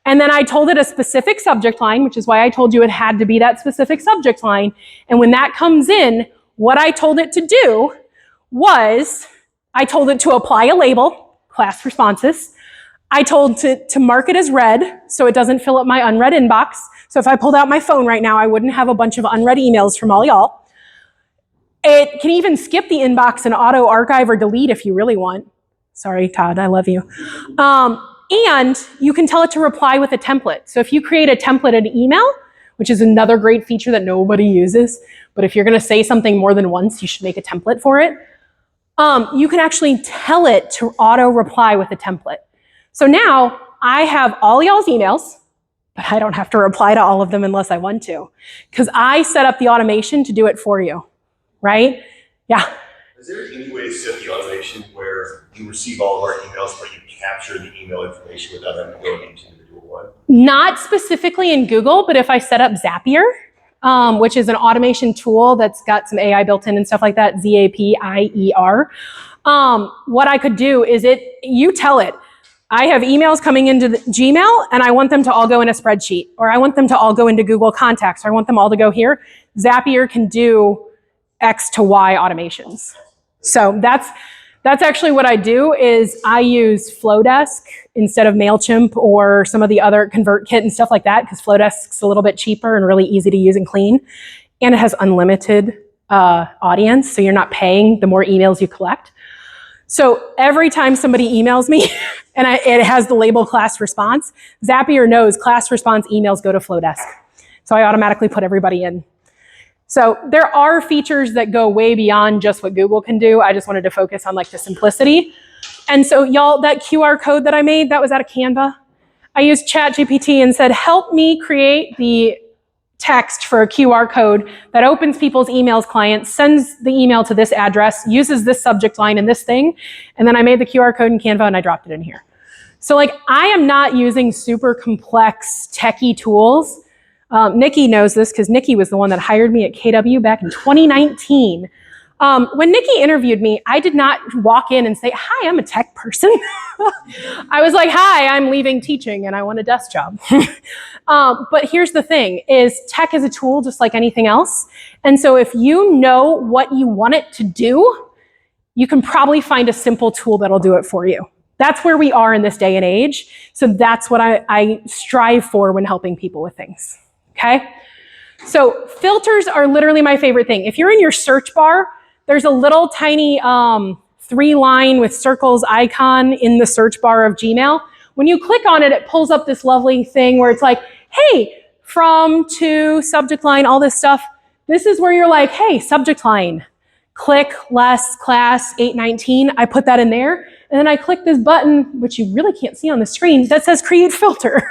and then I told it a specific subject line, which is why I told you it had to be that specific subject line. And when that comes in, what I told it to do was, I told it to apply a label, class responses. I told to mark it as read so it doesn't fill up my unread inbox. So if I pulled out my phone right now, I wouldn't have a bunch of unread emails from all y'all. It can even skip the inbox and auto archive or delete if you really want. Sorry, Todd, I love you. And you can tell it to reply with a template. So if you create a template in email, which is another great feature that nobody uses, but if you're gonna say something more than once, you should make a template for it. You can actually tell it to auto reply with a template. So now I have all y'all's emails, but I don't have to reply to all of them unless I want to, because I set up the automation to do it for you, right? Yeah. Is there any way to set the automation where you receive all of our emails, but you capture the email information without them going into individual one? Not specifically in Google, but if I set up Zapier, which is an automation tool that's got some AI built in and stuff like that, Zapier, what I could do is you tell it, I have emails coming into the Gmail and I want them to all go in a spreadsheet, or I want them to all go into Google Contacts, or I want them all to go here. Zapier can do X to Y automations. So that's actually what I do is I use Flowdesk instead of MailChimp or some of the other ConvertKit and stuff like that, because Flowdesk's a little bit cheaper and really easy to use and clean. And it has unlimited audience, so you're not paying the more emails you collect. So every time somebody emails me and it has the label class response, Zapier knows class response emails go to Flowdesk. So I automatically put everybody in. So there are features that go way beyond just what Google can do. I just wanted to focus on like the simplicity. And so y'all, that QR code that I made, that was out of Canva. I used ChatGPT and said, help me create the text for a QR code that opens people's emails client, sends the email to this address, uses this subject line and this thing. And then I made the QR code in Canva and I dropped it in here. So like, I am not using super complex techie tools. Nikki knows this because Nikki was the one that hired me at KW back in 2019. When Nikki interviewed me, I did not walk in and say, hi, I'm a tech person. I was like, hi, I'm leaving teaching and I want a desk job. But here's the thing, is tech is a tool just like anything else. And so if you know what you want it to do, you can probably find a simple tool that'll do it for you. That's where we are in this day and age. So that's what I strive for when helping people with things. Okay? So filters are literally my favorite thing. If you're in your search bar, there's a little tiny 3-line with circles icon in the search bar of Gmail. When you click on it, it pulls up this lovely thing where it's like, hey, from, to, subject line, all this stuff. This is where you're like, hey, subject line, click less class 819. I put that in there. And then I click this button, which you really can't see on the screen, that says create filter.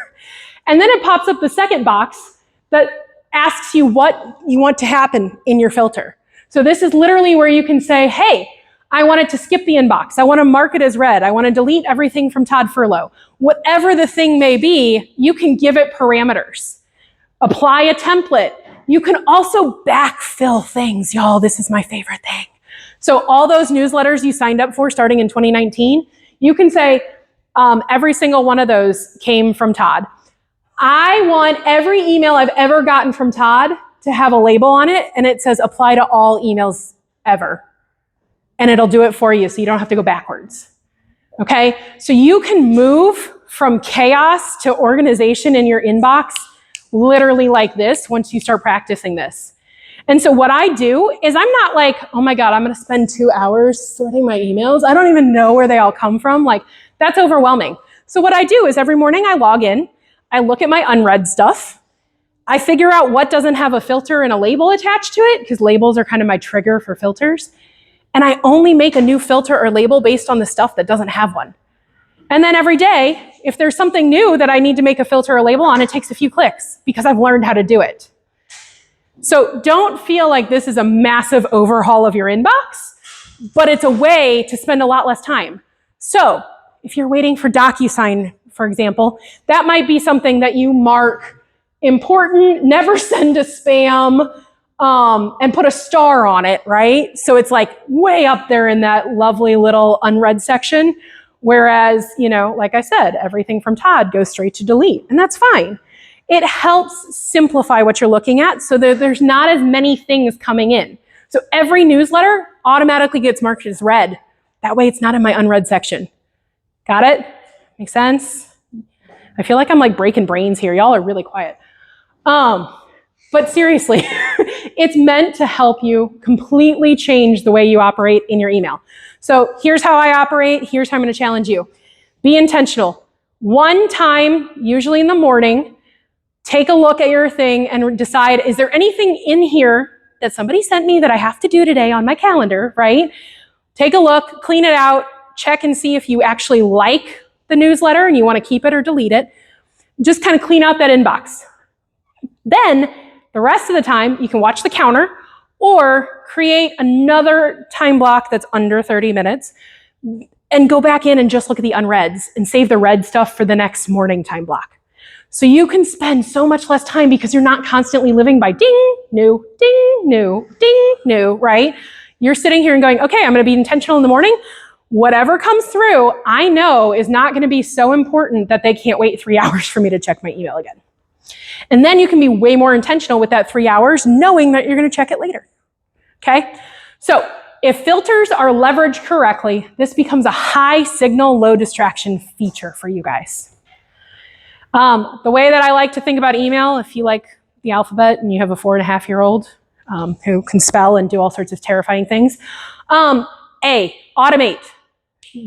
And then it pops up the second box that asks you what you want to happen in your filter. So this is literally where you can say, hey, I want it to skip the inbox. I want to mark it as read. I want to delete everything from Todd Furlow. Whatever the thing may be, you can give it parameters. Apply a template. You can also backfill things. Y'all, this is my favorite thing. So all those newsletters you signed up for starting in 2019, you can say every single one of those came from Todd. I want every email I've ever gotten from Todd to have a label on it, and it says apply to all emails ever. And it'll do it for you, so you don't have to go backwards. Okay? So you can move from chaos to organization in your inbox literally like this once you start practicing this. And so what I do is I'm not like, oh my God, I'm gonna spend 2 hours sorting my emails. I don't even know where they all come from. Like, that's overwhelming. So what I do is every morning I log in, I look at my unread stuff. I figure out what doesn't have a filter and a label attached to it, because labels are kind of my trigger for filters. And I only make a new filter or label based on the stuff that doesn't have one. And then every day, if there's something new that I need to make a filter or label on, it takes a few clicks because I've learned how to do it. So don't feel like this is a massive overhaul of your inbox, but it's a way to spend a lot less time. So if you're waiting for DocuSign, for example, that might be something that you mark important, never send to spam, and put a star on it, right? So it's like way up there in that lovely little unread section. Whereas, like I said, everything from Todd goes straight to delete, and that's fine. It helps simplify what you're looking at so that there's not as many things coming in. So every newsletter automatically gets marked as read. That way it's not in my unread section. Got it? Make sense? I feel like I'm like breaking brains here. Y'all are really quiet. But seriously, it's meant to help you completely change the way you operate in your email. So here's how I operate. Here's how I'm going to challenge you. Be intentional. One time, usually in the morning, take a look at your thing and decide, is there anything in here that somebody sent me that I have to do today on my calendar, right? Take a look, clean it out, check and see if you actually like the newsletter and you want to keep it or delete it. Just kind of clean out that inbox. Then, the rest of the time, you can watch the counter or create another time block that's under 30 minutes and go back in and just look at the unreads and save the read stuff for the next morning time block. So you can spend so much less time because you're not constantly living by ding, new, ding, new, right? You're sitting here and going, okay, I'm going to be intentional in the morning. Whatever comes through, I know is not going to be so important that they can't wait 3 hours for me to check my email again. And then you can be way more intentional with that 3 hours, knowing that you're going to check it later. Okay? So if filters are leveraged correctly, this becomes a high signal, low distraction feature for you guys. The way that I like to think about email, if you like the alphabet and you have a 4.5-year-old who can spell and do all sorts of terrifying things, A, automate.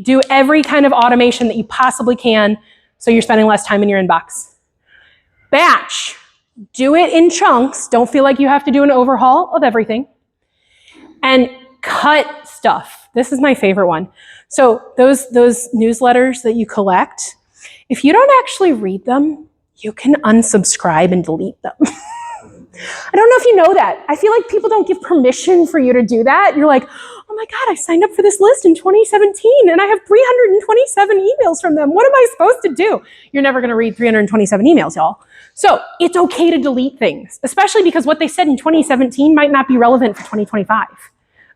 Do every kind of automation that you possibly can so you're spending less time in your inbox. Batch. Do it in chunks. Don't feel like you have to do an overhaul of everything. And cut stuff. This is my favorite one. So those newsletters that you collect, if you don't actually read them, you can unsubscribe and delete them. I don't know if you know that. I feel like people don't give permission for you to do that. You're like, oh my God, I signed up for this list in 2017 and I have 327 emails from them. What am I supposed to do? You're never going to read 327 emails, y'all. So it's okay to delete things, especially because what they said in 2017 might not be relevant for 2025.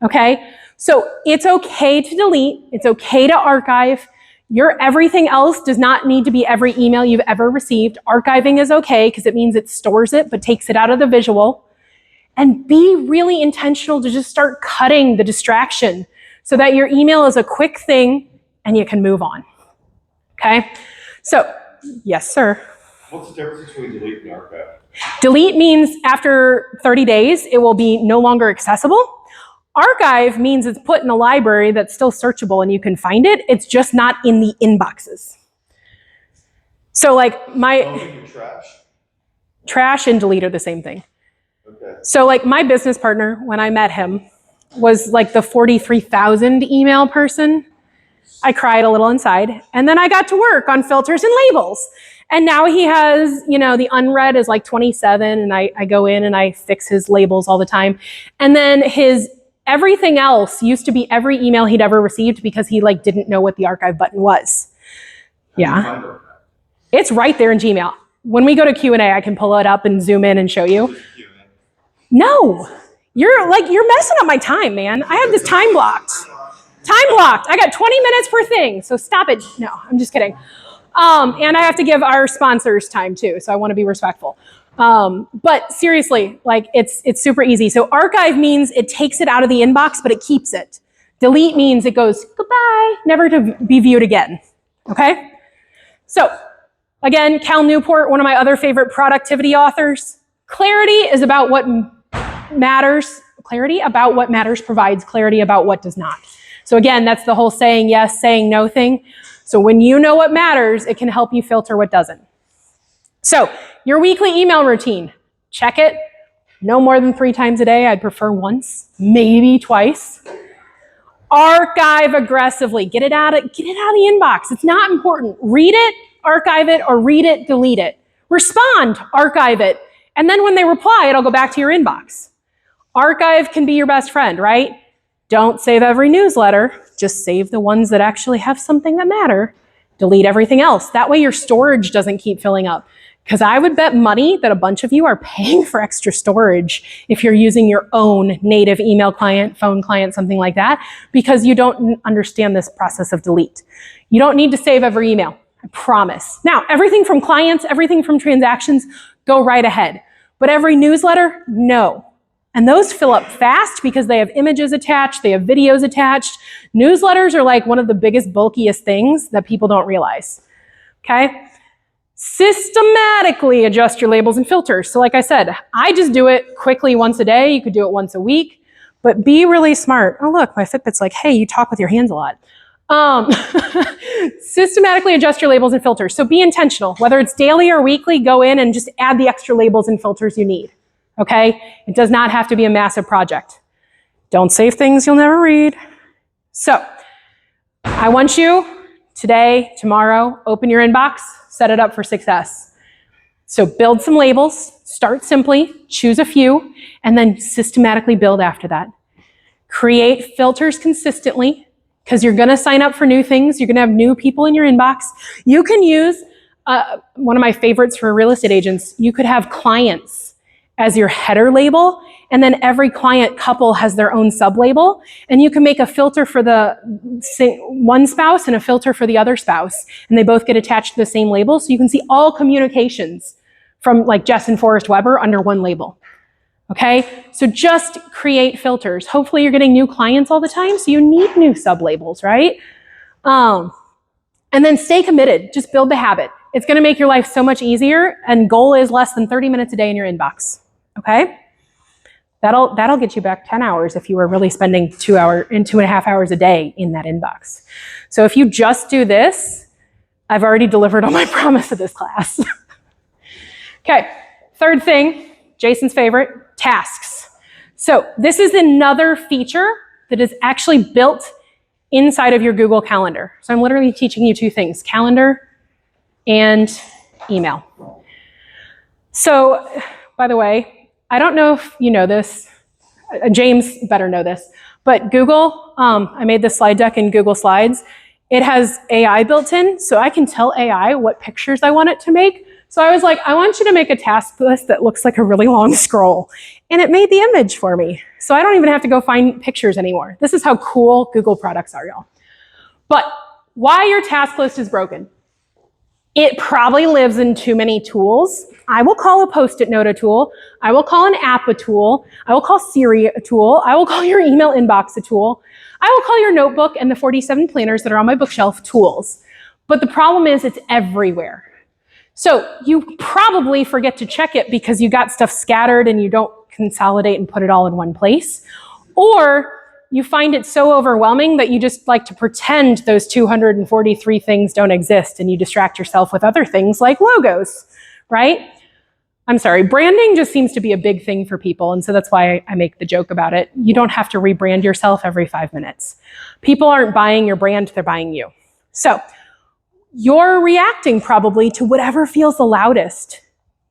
Okay? So it's okay to delete. It's okay to archive. Your everything else does not need to be every email you've ever received. Archiving is okay because it means it stores it but takes it out of the visual. And be really intentional to just start cutting the distraction so that your email is a quick thing and you can move on. Okay? So, yes, sir. What's the difference between delete and archive? Delete means after 30 days, it will be no longer accessible. Archive means it's put in a library that's still searchable and you can find it. It's just not in the inboxes. So like trash and delete are the same thing. Okay. So like my business partner, when I met him, was like the 43,000 email person. I cried a little inside. And then I got to work on filters and labels. And now he has, the unread is like 27 and I go in and I fix his labels all the time. And then his everything else used to be every email he'd ever received because he didn't know what the archive button was. Yeah. It's right there in Gmail. When we go to Q&A, I can pull it up and zoom in and show you. No, you're messing up my time, man. I have this time blocked. I got 20 minutes per thing, so stop it. No, I'm just kidding. And I have to give our sponsors time too, so I want to be respectful. But seriously, it's super easy. So archive means it takes it out of the inbox, but it keeps it. Delete means it goes goodbye, never to be viewed again. Okay? So again, Cal Newport, one of my other favorite productivity authors. Clarity is about what matters. Clarity about what matters provides clarity about what does not. So again, that's the whole saying yes, saying no thing. So when you know what matters, it can help you filter what doesn't. So your weekly email routine, check it. No more than 3 times a day. I'd prefer once, maybe twice. Archive aggressively. Get it out of the inbox. It's not important. Read it, archive it, or read it, delete it. Respond, archive it. And then when they reply, it'll go back to your inbox. Archive can be your best friend, right? Don't save every newsletter. Just save the ones that actually have something that matter. Delete everything else. That way your storage doesn't keep filling up. Because I would bet money that a bunch of you are paying for extra storage if you're using your own native email client, phone client, something like that, because you don't understand this process of delete. You don't need to save every email, I promise. Now, everything from clients, everything from transactions, go right ahead. But every newsletter, no. And those fill up fast because they have images attached, they have videos attached. Newsletters are like one of the biggest, bulkiest things that people don't realize, okay? Systematically adjust your labels and filters. So like I said, I just do it quickly once a day. You could do it once a week, but be really smart. Oh, look, my Fitbit's like, hey, you talk with your hands a lot. Systematically adjust your labels and filters. So be intentional. Whether it's daily or weekly, go in and just add the extra labels and filters you need, okay? It does not have to be a massive project. Don't save things you'll never read. So I want you today, tomorrow, open your inbox, set it up for success. So build some labels, start simply, choose a few, and then systematically build after that. Create filters consistently, because you're gonna sign up for new things, you're gonna have new people in your inbox. You can use, one of my favorites for real estate agents, you could have clients as your header label, and then every client couple has their own sub-label, and you can make a filter for the one spouse and a filter for the other spouse, and they both get attached to the same label, so you can see all communications from like Jess and Forrest Weber under one label, okay? So just create filters. Hopefully you're getting new clients all the time, so you need new sub-labels, right? And then stay committed, just build the habit. It's gonna make your life so much easier, and goal is less than 30 minutes a day in your inbox, okay? That'll get you back 10 hours if you were really spending 2.5 hours a day in that inbox. So if you just do this, I've already delivered on my promise of this class. Okay, third thing, Jason's favorite, tasks. So this is another feature that is actually built inside of your Google Calendar. So I'm literally teaching you two things, calendar and email. So, by the way, I don't know if you know this, James better know this, but Google, I made this slide deck in Google Slides. It has AI built in, so I can tell AI what pictures I want it to make. So I was like, I want you to make a task list that looks like a really long scroll. And it made the image for me. So I don't even have to go find pictures anymore. This is how cool Google products are, y'all. But why your task list is broken. It probably lives in too many tools. I will call a Post-it note a tool. I will call an app a tool. I will call Siri a tool. I will call your email inbox a tool. I will call your notebook and the 47 planners that are on my bookshelf tools. But the problem is it's everywhere. So you probably forget to check it because you got stuff scattered and you don't consolidate and put it all in one place. Or you find it so overwhelming that you just like to pretend those 243 things don't exist and you distract yourself with other things like logos, right? I'm sorry, branding just seems to be a big thing for people, and so that's why I make the joke about it. You don't have to rebrand yourself every 5 minutes. People aren't buying your brand, they're buying you. So you're reacting probably to whatever feels the loudest,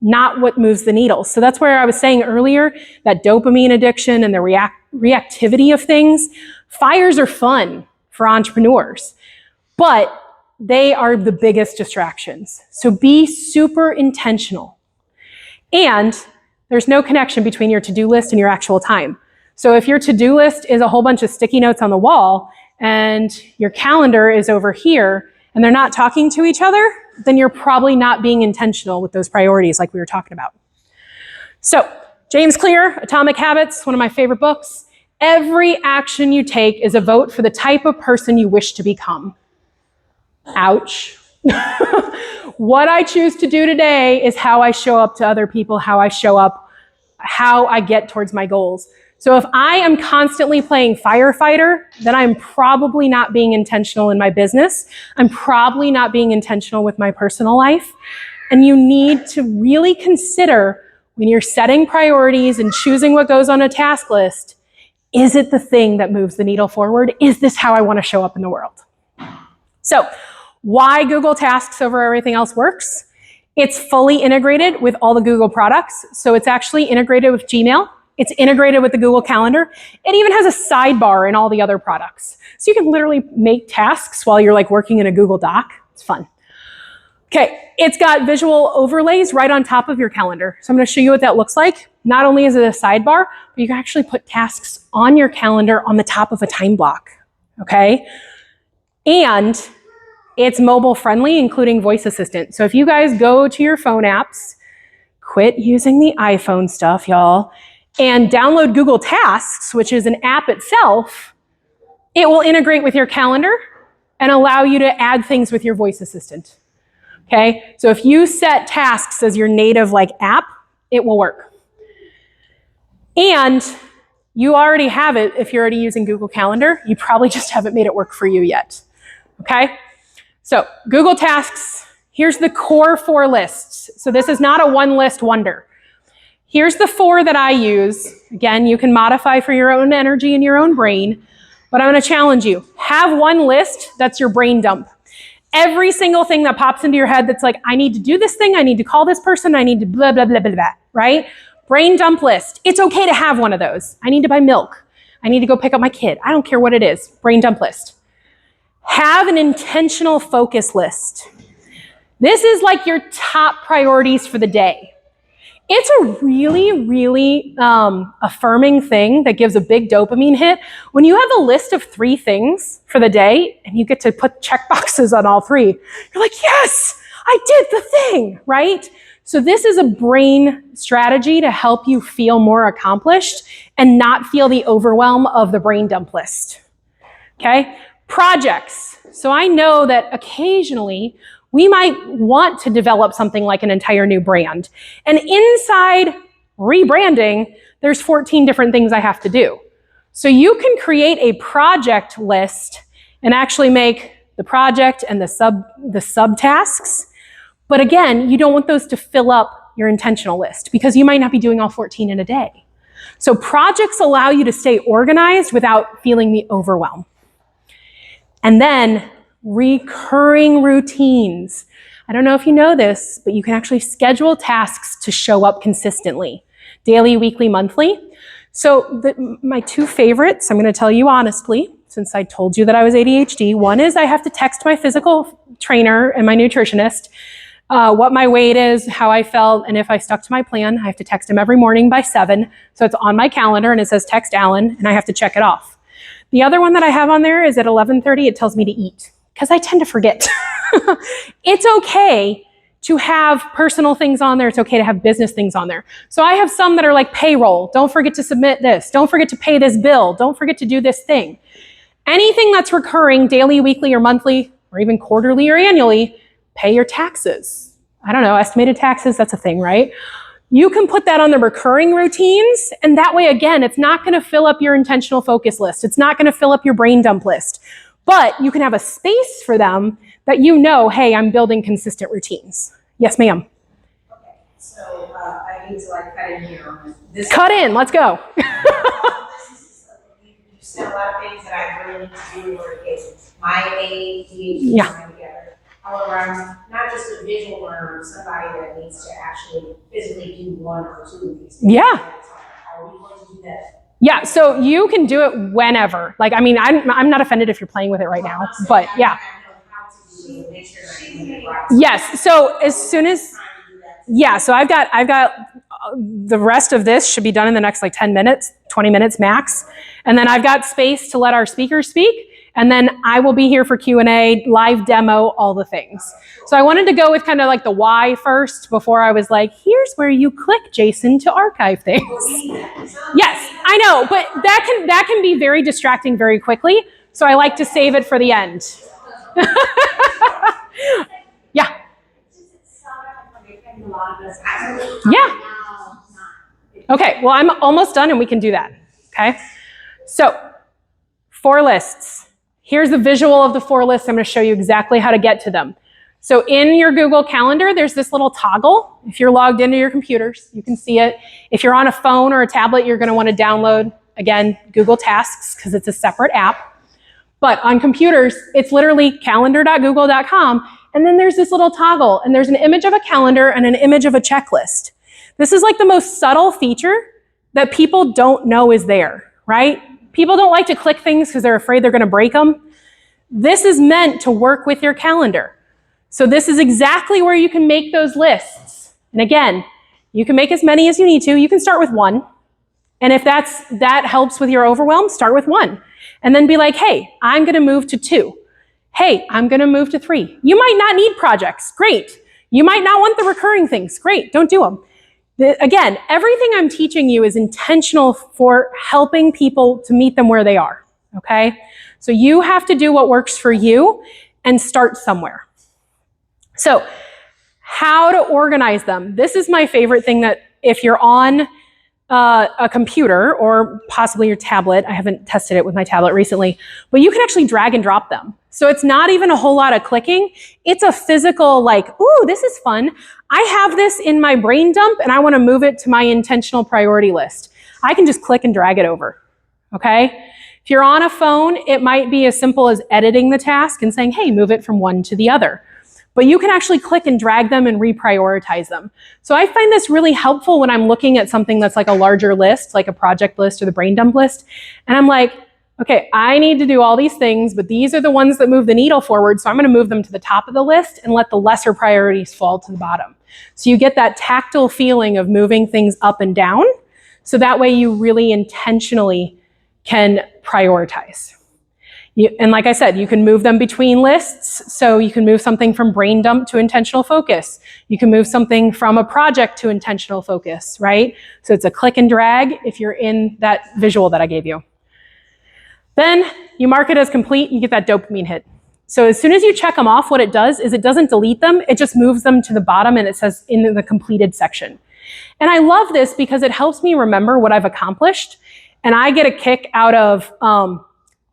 not what moves the needle. So that's where I was saying earlier, that dopamine addiction and the reactivity of things. Fires are fun for entrepreneurs, but they are the biggest distractions. So be super intentional. And there's no connection between your to-do list and your actual time. So if your to-do list is a whole bunch of sticky notes on the wall and your calendar is over here and they're not talking to each other, then you're probably not being intentional with those priorities like we were talking about. So James Clear, Atomic Habits, one of my favorite books. Every action you take is a vote for the type of person you wish to become. Ouch. What I choose to do today is how I show up to other people, how I show up, how I get towards my goals. So if I am constantly playing firefighter, then I'm probably not being intentional in my business. I'm probably not being intentional with my personal life. And you need to really consider when you're setting priorities and choosing what goes on a task list, is it the thing that moves the needle forward? Is this how I want to show up in the world? So why Google Tasks over everything else works? It's fully integrated with all the Google products. So it's actually integrated with Gmail. It's integrated with the Google Calendar. It even has a sidebar in all the other products. So you can literally make tasks while you're like working in a Google Doc. It's fun. Okay, it's got visual overlays right on top of your calendar. So I'm going to show you what that looks like. Not only is it a sidebar, but you can actually put tasks on your calendar on the top of a time block. Okay? And it's mobile friendly, including voice assistant. So if you guys go to your phone apps, quit using the iPhone stuff, y'all, and download Google Tasks, which is an app itself, it will integrate with your calendar and allow you to add things with your voice assistant. Okay, so if you set tasks as your native app, it will work. And you already have it if you're already using Google Calendar. You probably just haven't made it work for you yet. Okay, so Google Tasks, here's the core 4 lists. So this is not a one list wonder. Here's the 4 that I use. Again, you can modify for your own energy and your own brain, but I'm going to challenge you. Have one list that's your brain dump. Every single thing that pops into your head that's like, I need to do this thing, I need to call this person, I need to blah, blah, blah, blah, blah, right? Brain dump list. It's okay to have one of those. I need to buy milk. I need to go pick up my kid. I don't care what it is. Brain dump list. Have an intentional focus list. This is like your top priorities for the day. It's a really, really affirming thing that gives a big dopamine hit. When you have a list of 3 things for the day and you get to put check boxes on all 3, you're like, yes, I did the thing, right? So this is a brain strategy to help you feel more accomplished and not feel the overwhelm of the brain dump list, okay? Projects. So I know that occasionally we might want to develop something like an entire new brand. And inside rebranding, there's 14 different things I have to do. So you can create a project list and actually make the project and the subtasks. But again, you don't want those to fill up your intentional list because you might not be doing all 14 in a day. So projects allow you to stay organized without feeling the overwhelm. And then recurring routines. I don't know if you know this, but you can actually schedule tasks to show up consistently. Daily, weekly, monthly. So my 2 favorites, I'm going to tell you honestly, since I told you that I was ADHD. One is I have to text my physical trainer and my nutritionist what my weight is, how I felt, and if I stuck to my plan. I have to text him every morning by 7. So it's on my calendar and it says text Alan and I have to check it off. The other one that I have on there is at 11:30, it tells me to eat. Because I tend to forget. It's okay to have personal things on there. It's okay to have business things on there. So I have some that are like payroll. Don't forget to submit this. Don't forget to pay this bill. Don't forget to do this thing. Anything that's recurring daily, weekly, or monthly, or even quarterly or annually, pay your taxes. I don't know, estimated taxes, that's a thing, right? You can put that on the recurring routines, and that way, again, it's not going to fill up your intentional focus list. It's not going to fill up your brain dump list. But you can have a space for them that you know, hey, I'm building consistent routines. Yes, ma'am. Okay, so I need to cut in here on this. Cut in, let's go. You said a lot of things that I really need to do in order to get my ADHD mind together. However, I'm not just a visual learner, I'm somebody that needs to actually physically do 1 or 2 of these things. Yeah. Are we going to do that? Yeah, so you can do it whenever. I'm not offended if you're playing with it right now, but yeah. Yes, so as soon as, so I've got the rest of this should be done in the next 10 minutes, 20 minutes max. And then I've got space to let our speakers speak. And then I will be here for Q&A, live demo, all the things. So I wanted to go with kind of the why first before I was like, here's where you click, Jason, to archive things. Yes, I know, but that can be very distracting very quickly. So I like to save it for the end. Yeah. Yeah. Okay, well, I'm almost done and we can do that. Okay. So 4 lists. Here's the visual of the 4 lists. I'm going to show you exactly how to get to them. So in your Google Calendar, there's this little toggle. If you're logged into your computers, you can see it. If you're on a phone or a tablet, you're going to want to download, again, Google Tasks because it's a separate app. But on computers, it's literally calendar.google.com. And then there's this little toggle, and there's an image of a calendar and an image of a checklist. This is the most subtle feature that people don't know is there, right? People don't like to click things because they're afraid they're going to break them. This is meant to work with your calendar. So this is exactly where you can make those lists. And again, you can make as many as you need to. You can start with one. And if that helps with your overwhelm, start with one. And then be like, hey, I'm gonna move to 2. Hey, I'm gonna move to 3. You might not need projects, great. You might not want the recurring things, great, don't do them. Again, everything I'm teaching you is intentional for helping people to meet them where they are, okay? So you have to do what works for you and start somewhere. So how to organize them. This is my favorite thing that if you're on a computer or possibly your tablet, I haven't tested it with my tablet recently, but you can actually drag and drop them. So it's not even a whole lot of clicking. It's a physical like, ooh, this is fun. I have this in my brain dump and I want to move it to my intentional priority list. I can just click and drag it over, okay? If you're on a phone, it might be as simple as editing the task and saying, hey, move it from one to the other. But you can actually click and drag them and reprioritize them. So I find this really helpful when I'm looking at something that's like a larger list, like a project list or the brain dump list. And I'm like, okay, I need to do all these things, but these are the ones that move the needle forward. So I'm gonna move them to the top of the list and let the lesser priorities fall to the bottom. So you get that tactile feeling of moving things up and down. So that way you really intentionally can prioritize. And like I said, you can move them between lists. So you can move something from brain dump to intentional focus. You can move something from a project to intentional focus, right? So it's a click and drag if you're in that visual that I gave you. Then you mark it as complete, you get that dopamine hit. So as soon as you check them off, what it does is it doesn't delete them, it just moves them to the bottom and it says in the completed section. And I love this because it helps me remember what I've accomplished. And I get a kick out of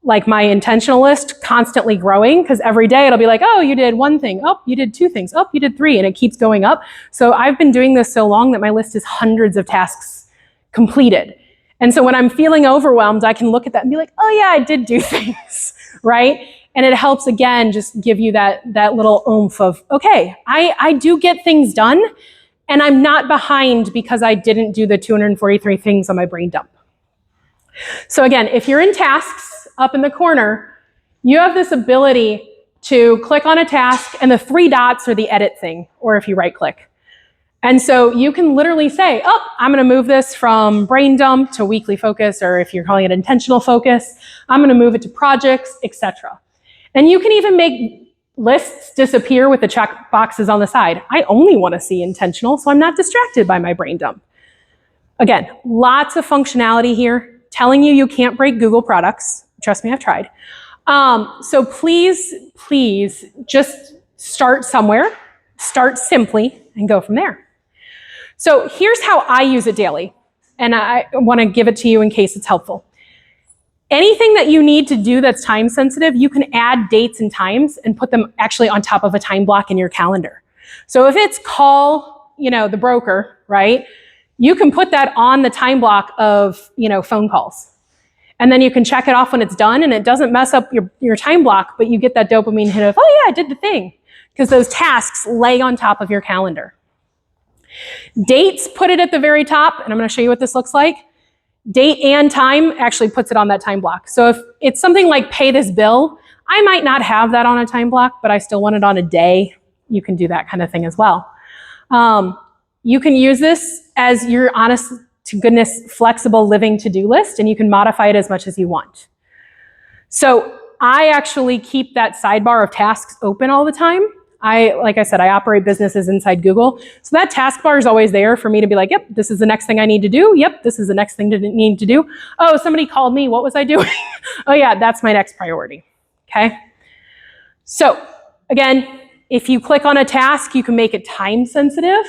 like my intentional list constantly growing, because every day it'll be like, oh, you did 1 thing. Oh, you did 2 things. Oh, you did 3. And it keeps going up. So I've been doing this so long that my list is hundreds of tasks completed. And so when I'm feeling overwhelmed, I can look at that and be like, oh yeah, I did do things, right? And it helps, again, just give you that little oomph of, okay, I do get things done and I'm not behind because I didn't do the 243 things on my brain dump. So again, if you're in tasks, up in the corner, you have this ability to click on a task and the 3 dots are the edit thing, or if you right click. And so you can literally say, oh, I'm gonna move this from brain dump to weekly focus, or if you're calling it intentional focus, I'm gonna move it to projects, etc. And you can even make lists disappear with the check boxes on the side. I only wanna see intentional, so I'm not distracted by my brain dump. Again, lots of functionality here, telling you can't break Google products. Trust me, I've tried. So please just start somewhere, start simply, and go from there. So here's how I use it daily, and I want to give it to you in case it's helpful. Anything that you need to do that's time sensitive, you can add dates and times and put them actually on top of a time block in your calendar. So if it's call, the broker, right? You can put that on the time block of, phone calls. And then you can check it off when it's done and it doesn't mess up your time block, but you get that dopamine hit of, oh yeah, I did the thing. Because those tasks lay on top of your calendar. Dates, put it at the very top, and I'm gonna show you what this looks like. Date and time actually puts it on that time block. So if it's something like pay this bill, I might not have that on a time block, but I still want it on a day. You can do that kind of thing as well. You can use this as your honest to goodness flexible living to-do list, and you can modify it as much as you want. So I actually keep that sidebar of tasks open all the time. Like I said, I operate businesses inside Google. So that taskbar is always there for me to be like, yep, this is the next thing I need to do. Yep, this is the next thing to need to do. Oh, somebody called me. What was I doing? Oh yeah, that's my next priority. Okay. So again, if you click on a task, you can make it time sensitive.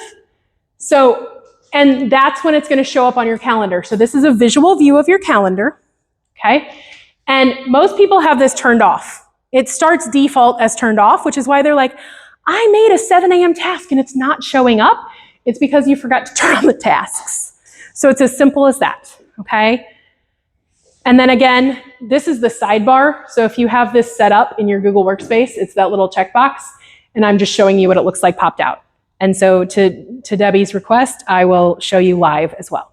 And that's when it's going to show up on your calendar. So this is a visual view of your calendar. Okay. And most people have this turned off. It starts default as turned off, which is why they're like, I made a 7 a.m. task and it's not showing up. It's because you forgot to turn on the tasks. So it's as simple as that, okay? And then again, this is the sidebar. So if you have this set up in your Google Workspace, it's that little checkbox, and I'm just showing you what it looks like popped out. And so to Debbie's request, I will show you live as well.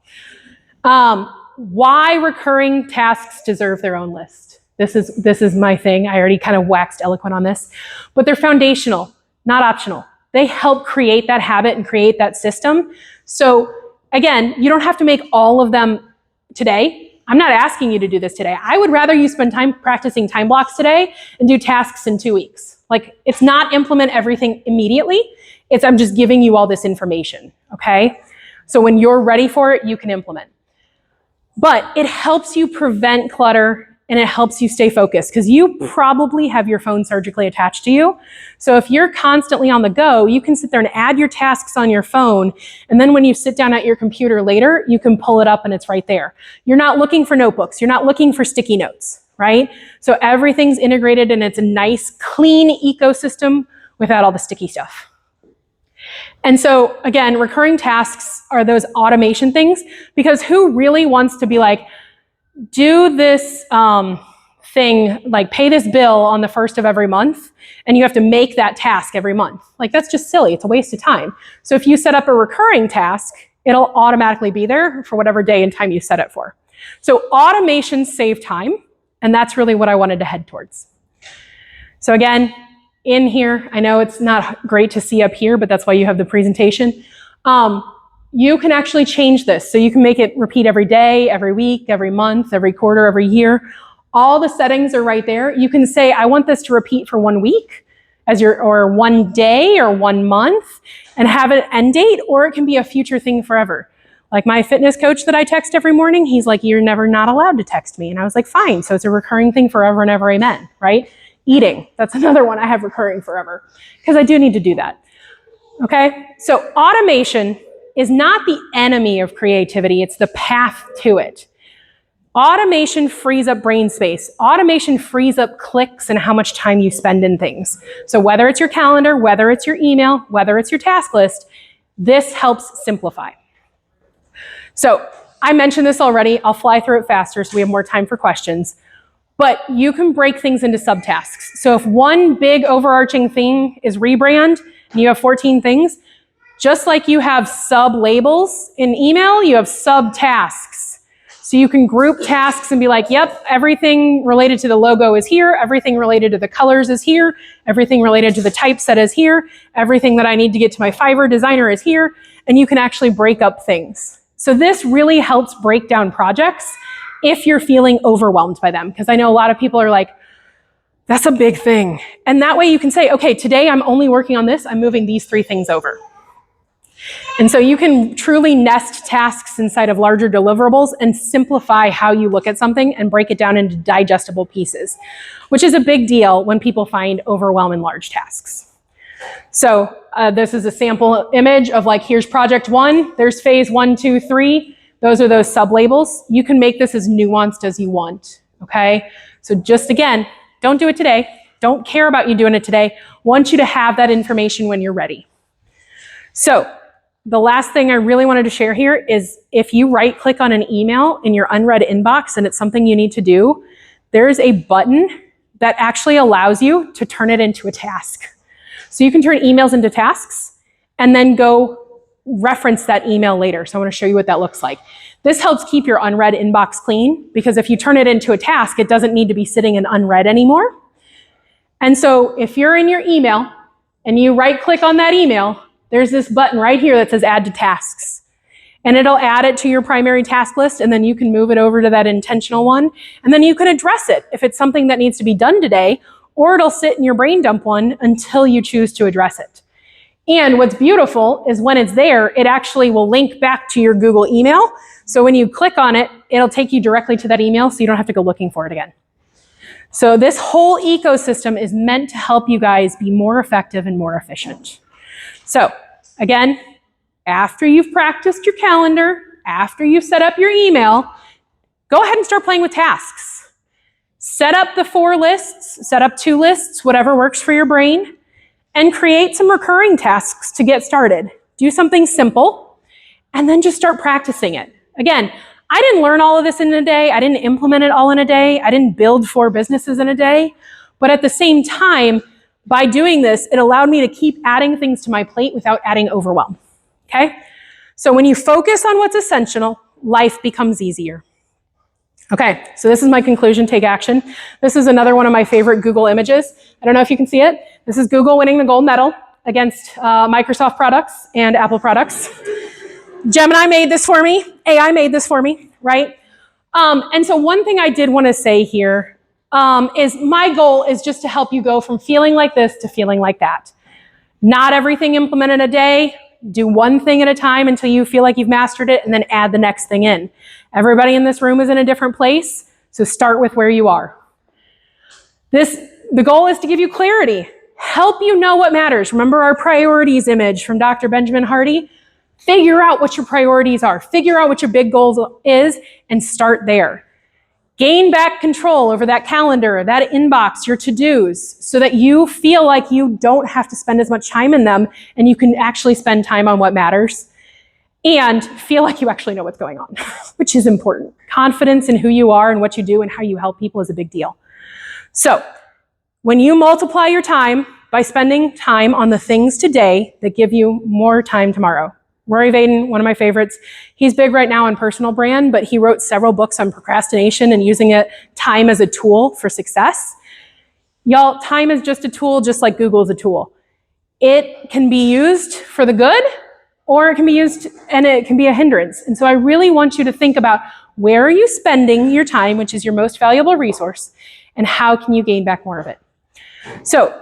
Why recurring tasks deserve their own list. This is my thing. I already kind of waxed eloquent on this, but they're foundational. not optional. They help create that habit and create that system. So again, you don't have to make all of them today. I'm not asking you to do this today. I would rather you spend time practicing time blocks today and do tasks in 2 weeks. Like, it's not implement everything immediately. It's I'm just giving you all this information, okay? So when you're ready for it, you can implement. But it helps you prevent clutter and it helps you stay focused because you probably have your phone surgically attached to you. So if you're constantly on the go, you can sit there and add your tasks on your phone. And then when you sit down at your computer later, you can pull it up and it's right there. You're not looking for notebooks. You're not looking for sticky notes, right? So everything's integrated and it's a nice, clean ecosystem without all the sticky stuff. And so again, recurring tasks are those automation things because who really wants to be like, do this thing, like pay this bill on the 1st of every month, and you have to make that task every month. Like, that's just silly. It's a waste of time. So if you set up a recurring task, it'll automatically be there for whatever day and time you set it for. So automations save time, and that's really what I wanted to head towards. So again, in here, I know it's not great to see up here, but that's why you have the presentation. You can actually change this. So you can make it repeat every day, every week, every month, every quarter, every year. All the settings are right there. You can say, I want this to repeat for 1 week or 1 day or 1 month and have an end date, or it can be a future thing forever. Like my fitness coach that I text every morning, he's like, you're never not allowed to text me. And I was like, fine. So it's a recurring thing forever and ever, amen, right? Eating, that's another one I have recurring forever because I do need to do that. Okay, so automation is not the enemy of creativity, it's the path to it. Automation frees up brain space. Automation frees up clicks and how much time you spend in things. So whether it's your calendar, whether it's your email, whether it's your task list, this helps simplify. So I mentioned this already, I'll fly through it faster so we have more time for questions. But you can break things into subtasks. So if one big overarching thing is rebrand and you have 14 things, just like you have sub-labels in email, you have sub-tasks. So you can group tasks and be like, yep, everything related to the logo is here, everything related to the colors is here, everything related to the typeset is here, everything that I need to get to my Fiverr designer is here, and you can actually break up things. So this really helps break down projects if you're feeling overwhelmed by them, because I know a lot of people are like, that's a big thing. And that way you can say, okay, today I'm only working on this, I'm moving these 3 things over. And so you can truly nest tasks inside of larger deliverables and simplify how you look at something and break it down into digestible pieces, which is a big deal when people find overwhelm in large tasks. So this is a sample image of like, here's project 1, there's phase 1, 2, 3. Those are those sub-labels. You can make this as nuanced as you want, okay? So just again, don't do it today. Don't care about you doing it today. Want you to have that information when you're ready. So the last thing I really wanted to share here is if you right-click on an email in your unread inbox and it's something you need to do, there's a button that actually allows you to turn it into a task. So you can turn emails into tasks and then go reference that email later. So I want to show you what that looks like. This helps keep your unread inbox clean because if you turn it into a task, it doesn't need to be sitting in unread anymore. And so if you're in your email and you right-click on that email, there's this button right here that says add to tasks. And it'll add it to your primary task list, and then you can move it over to that intentional one, and then you can address it if it's something that needs to be done today, or it'll sit in your brain dump one until you choose to address it. And what's beautiful is when it's there, it actually will link back to your Google email. So when you click on it, it'll take you directly to that email so you don't have to go looking for it again. So this whole ecosystem is meant to help you guys be more effective and more efficient. So again, after you've practiced your calendar, after you've set up your email, go ahead and start playing with tasks. Set up the 4 lists, set up 2 lists, whatever works for your brain, and create some recurring tasks to get started. Do something simple, and then just start practicing it. Again, I didn't learn all of this in a day. I didn't implement it all in a day. I didn't build 4 businesses in a day. But at the same time, by doing this, it allowed me to keep adding things to my plate without adding overwhelm, okay? So when you focus on what's essential, life becomes easier. Okay, so this is my conclusion, take action. This is another one of my favorite Google images. I don't know if you can see it. This is Google winning the gold medal. against Microsoft products and Apple products. Gemini made this for me. AI made this for me, right? And so one thing I did want to say here is my goal is just to help you go from feeling like this to feeling like that. Not everything implemented a day. Do one thing at a time until you feel like you've mastered it, and then add the next thing in. Everybody in this room is in a different place, so start with where you are. The goal is to give you clarity, help you know what matters. Remember our priorities image from Dr. Benjamin Hardy? Figure out what your priorities are. Figure out what your big goal is and start there. Gain back control over that calendar, that inbox, your to-dos, so that you feel like you don't have to spend as much time in them and you can actually spend time on what matters and feel like you actually know what's going on, which is important. Confidence in who you are and what you do and how you help people is a big deal. So when you multiply your time by spending time on the things today that give you more time tomorrow. Rory Vaden, one of my favorites, he's big right now on personal brand, but he wrote several books on procrastination and using time as a tool for success. Y'all, time is just a tool, just like Google is a tool. It can be used for the good, or it can be used and it can be a hindrance. And so I really want you to think about where are you spending your time, which is your most valuable resource, and how can you gain back more of it? So,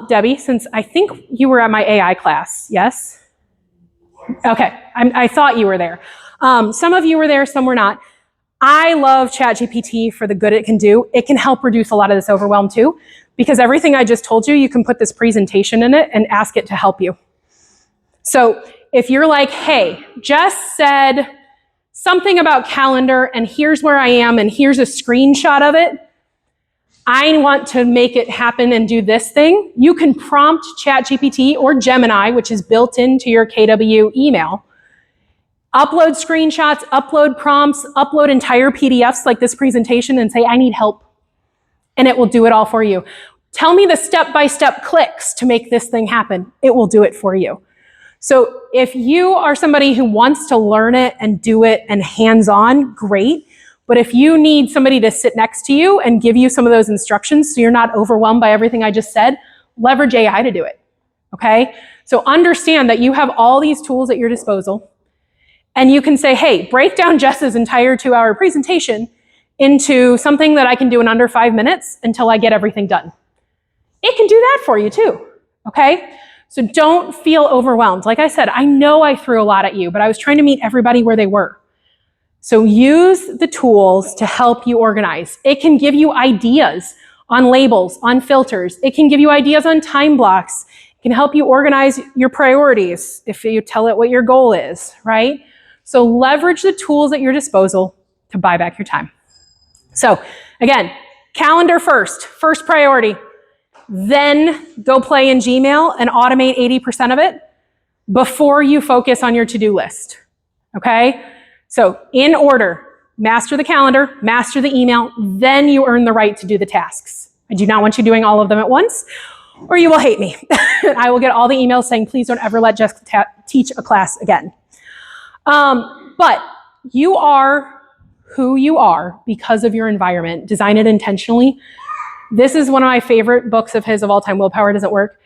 Debbie, since I think you were at my AI class, yes? Okay, I thought you were there. Some of you were there, some were not. I love ChatGPT for the good it can do. It can help reduce a lot of this overwhelm too, because everything I just told you, you can put this presentation in it and ask it to help you. So if you're like, hey, Jess said something about calendar and here's where I am and here's a screenshot of it, I want to make it happen and do this thing, you can prompt ChatGPT or Gemini, which is built into your KW email, upload screenshots, upload prompts, upload entire PDFs like this presentation and say, I need help. And it will do it all for you. Tell me the step-by-step clicks to make this thing happen. It will do it for you. So if you are somebody who wants to learn it and do it and hands-on, great. But if you need somebody to sit next to you and give you some of those instructions so you're not overwhelmed by everything I just said, leverage AI to do it, okay? So understand that you have all these tools at your disposal, and you can say, hey, break down Jess's entire 2-hour presentation into something that I can do in under 5 minutes until I get everything done. It can do that for you too, okay? So don't feel overwhelmed. Like I said, I know I threw a lot at you, but I was trying to meet everybody where they were. So use the tools to help you organize. It can give you ideas on labels, on filters. It can give you ideas on time blocks. It can help you organize your priorities if you tell it what your goal is, right? So leverage the tools at your disposal to buy back your time. So again, calendar first priority. Then go play in Gmail and automate 80% of it before you focus on your to-do list, okay? So in order, master the calendar, master the email, then you earn the right to do the tasks. I do not want you doing all of them at once, or you will hate me. I will get all the emails saying, please don't ever let Jess teach a class again. But you are who you are because of your environment. Design it intentionally. This is one of my favorite books of his of all time, Willpower Doesn't Work.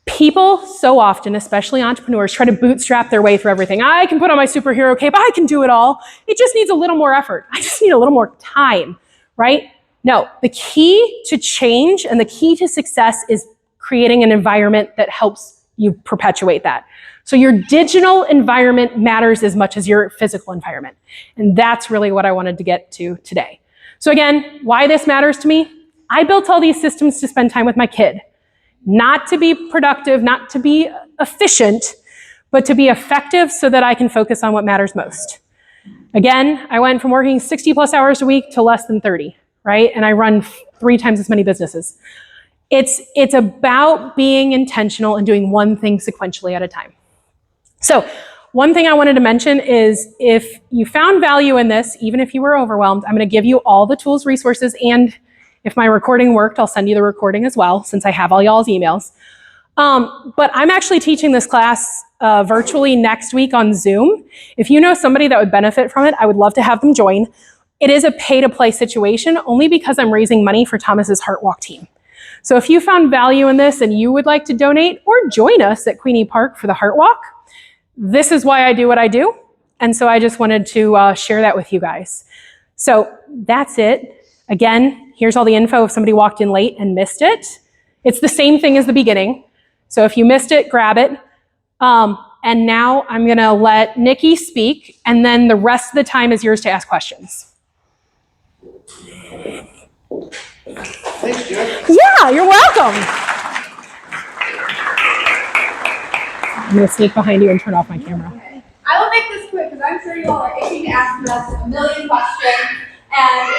People so often, especially entrepreneurs, try to bootstrap their way through everything. I can put on my superhero cape. I can do it all. It just needs a little more effort. I just need a little more time, right? No, the key to change and the key to success is creating an environment that helps you perpetuate that. So your digital environment matters as much as your physical environment. And that's really what I wanted to get to today. So again, why this matters to me? I built all these systems to spend time with my kid. Not to be productive, not to be efficient, but to be effective so that I can focus on what matters most. Again, I went from working 60 plus hours a week to less than 30, right? And I run 3 times as many businesses. It's about being intentional and doing one thing sequentially at a time. So one thing I wanted to mention is if you found value in this, even if you were overwhelmed, I'm going to give you all the tools, resources, and if my recording worked, I'll send you the recording as well, since I have all y'all's emails. But I'm actually teaching this class virtually next week on Zoom. If you know somebody that would benefit from it, I would love to have them join. It is a pay-to-play situation only because I'm raising money for Thomas's Heart Walk team. So if you found value in this and you would like to donate or join us at Queenie Park for the Heart Walk, this is why I do what I do. And so I just wanted to share that with you guys. So that's it. Again, here's all the info if somebody walked in late and missed it. It's the same thing as the beginning. So if you missed it, grab it. And now I'm going to let Nikki speak, and then the rest of the time is yours to ask questions. Thanks, Jeff. Yeah, you're welcome. I'm going to sneak behind you and turn off my camera. I will make this quick because I'm sure you all are itching to ask us a million questions. And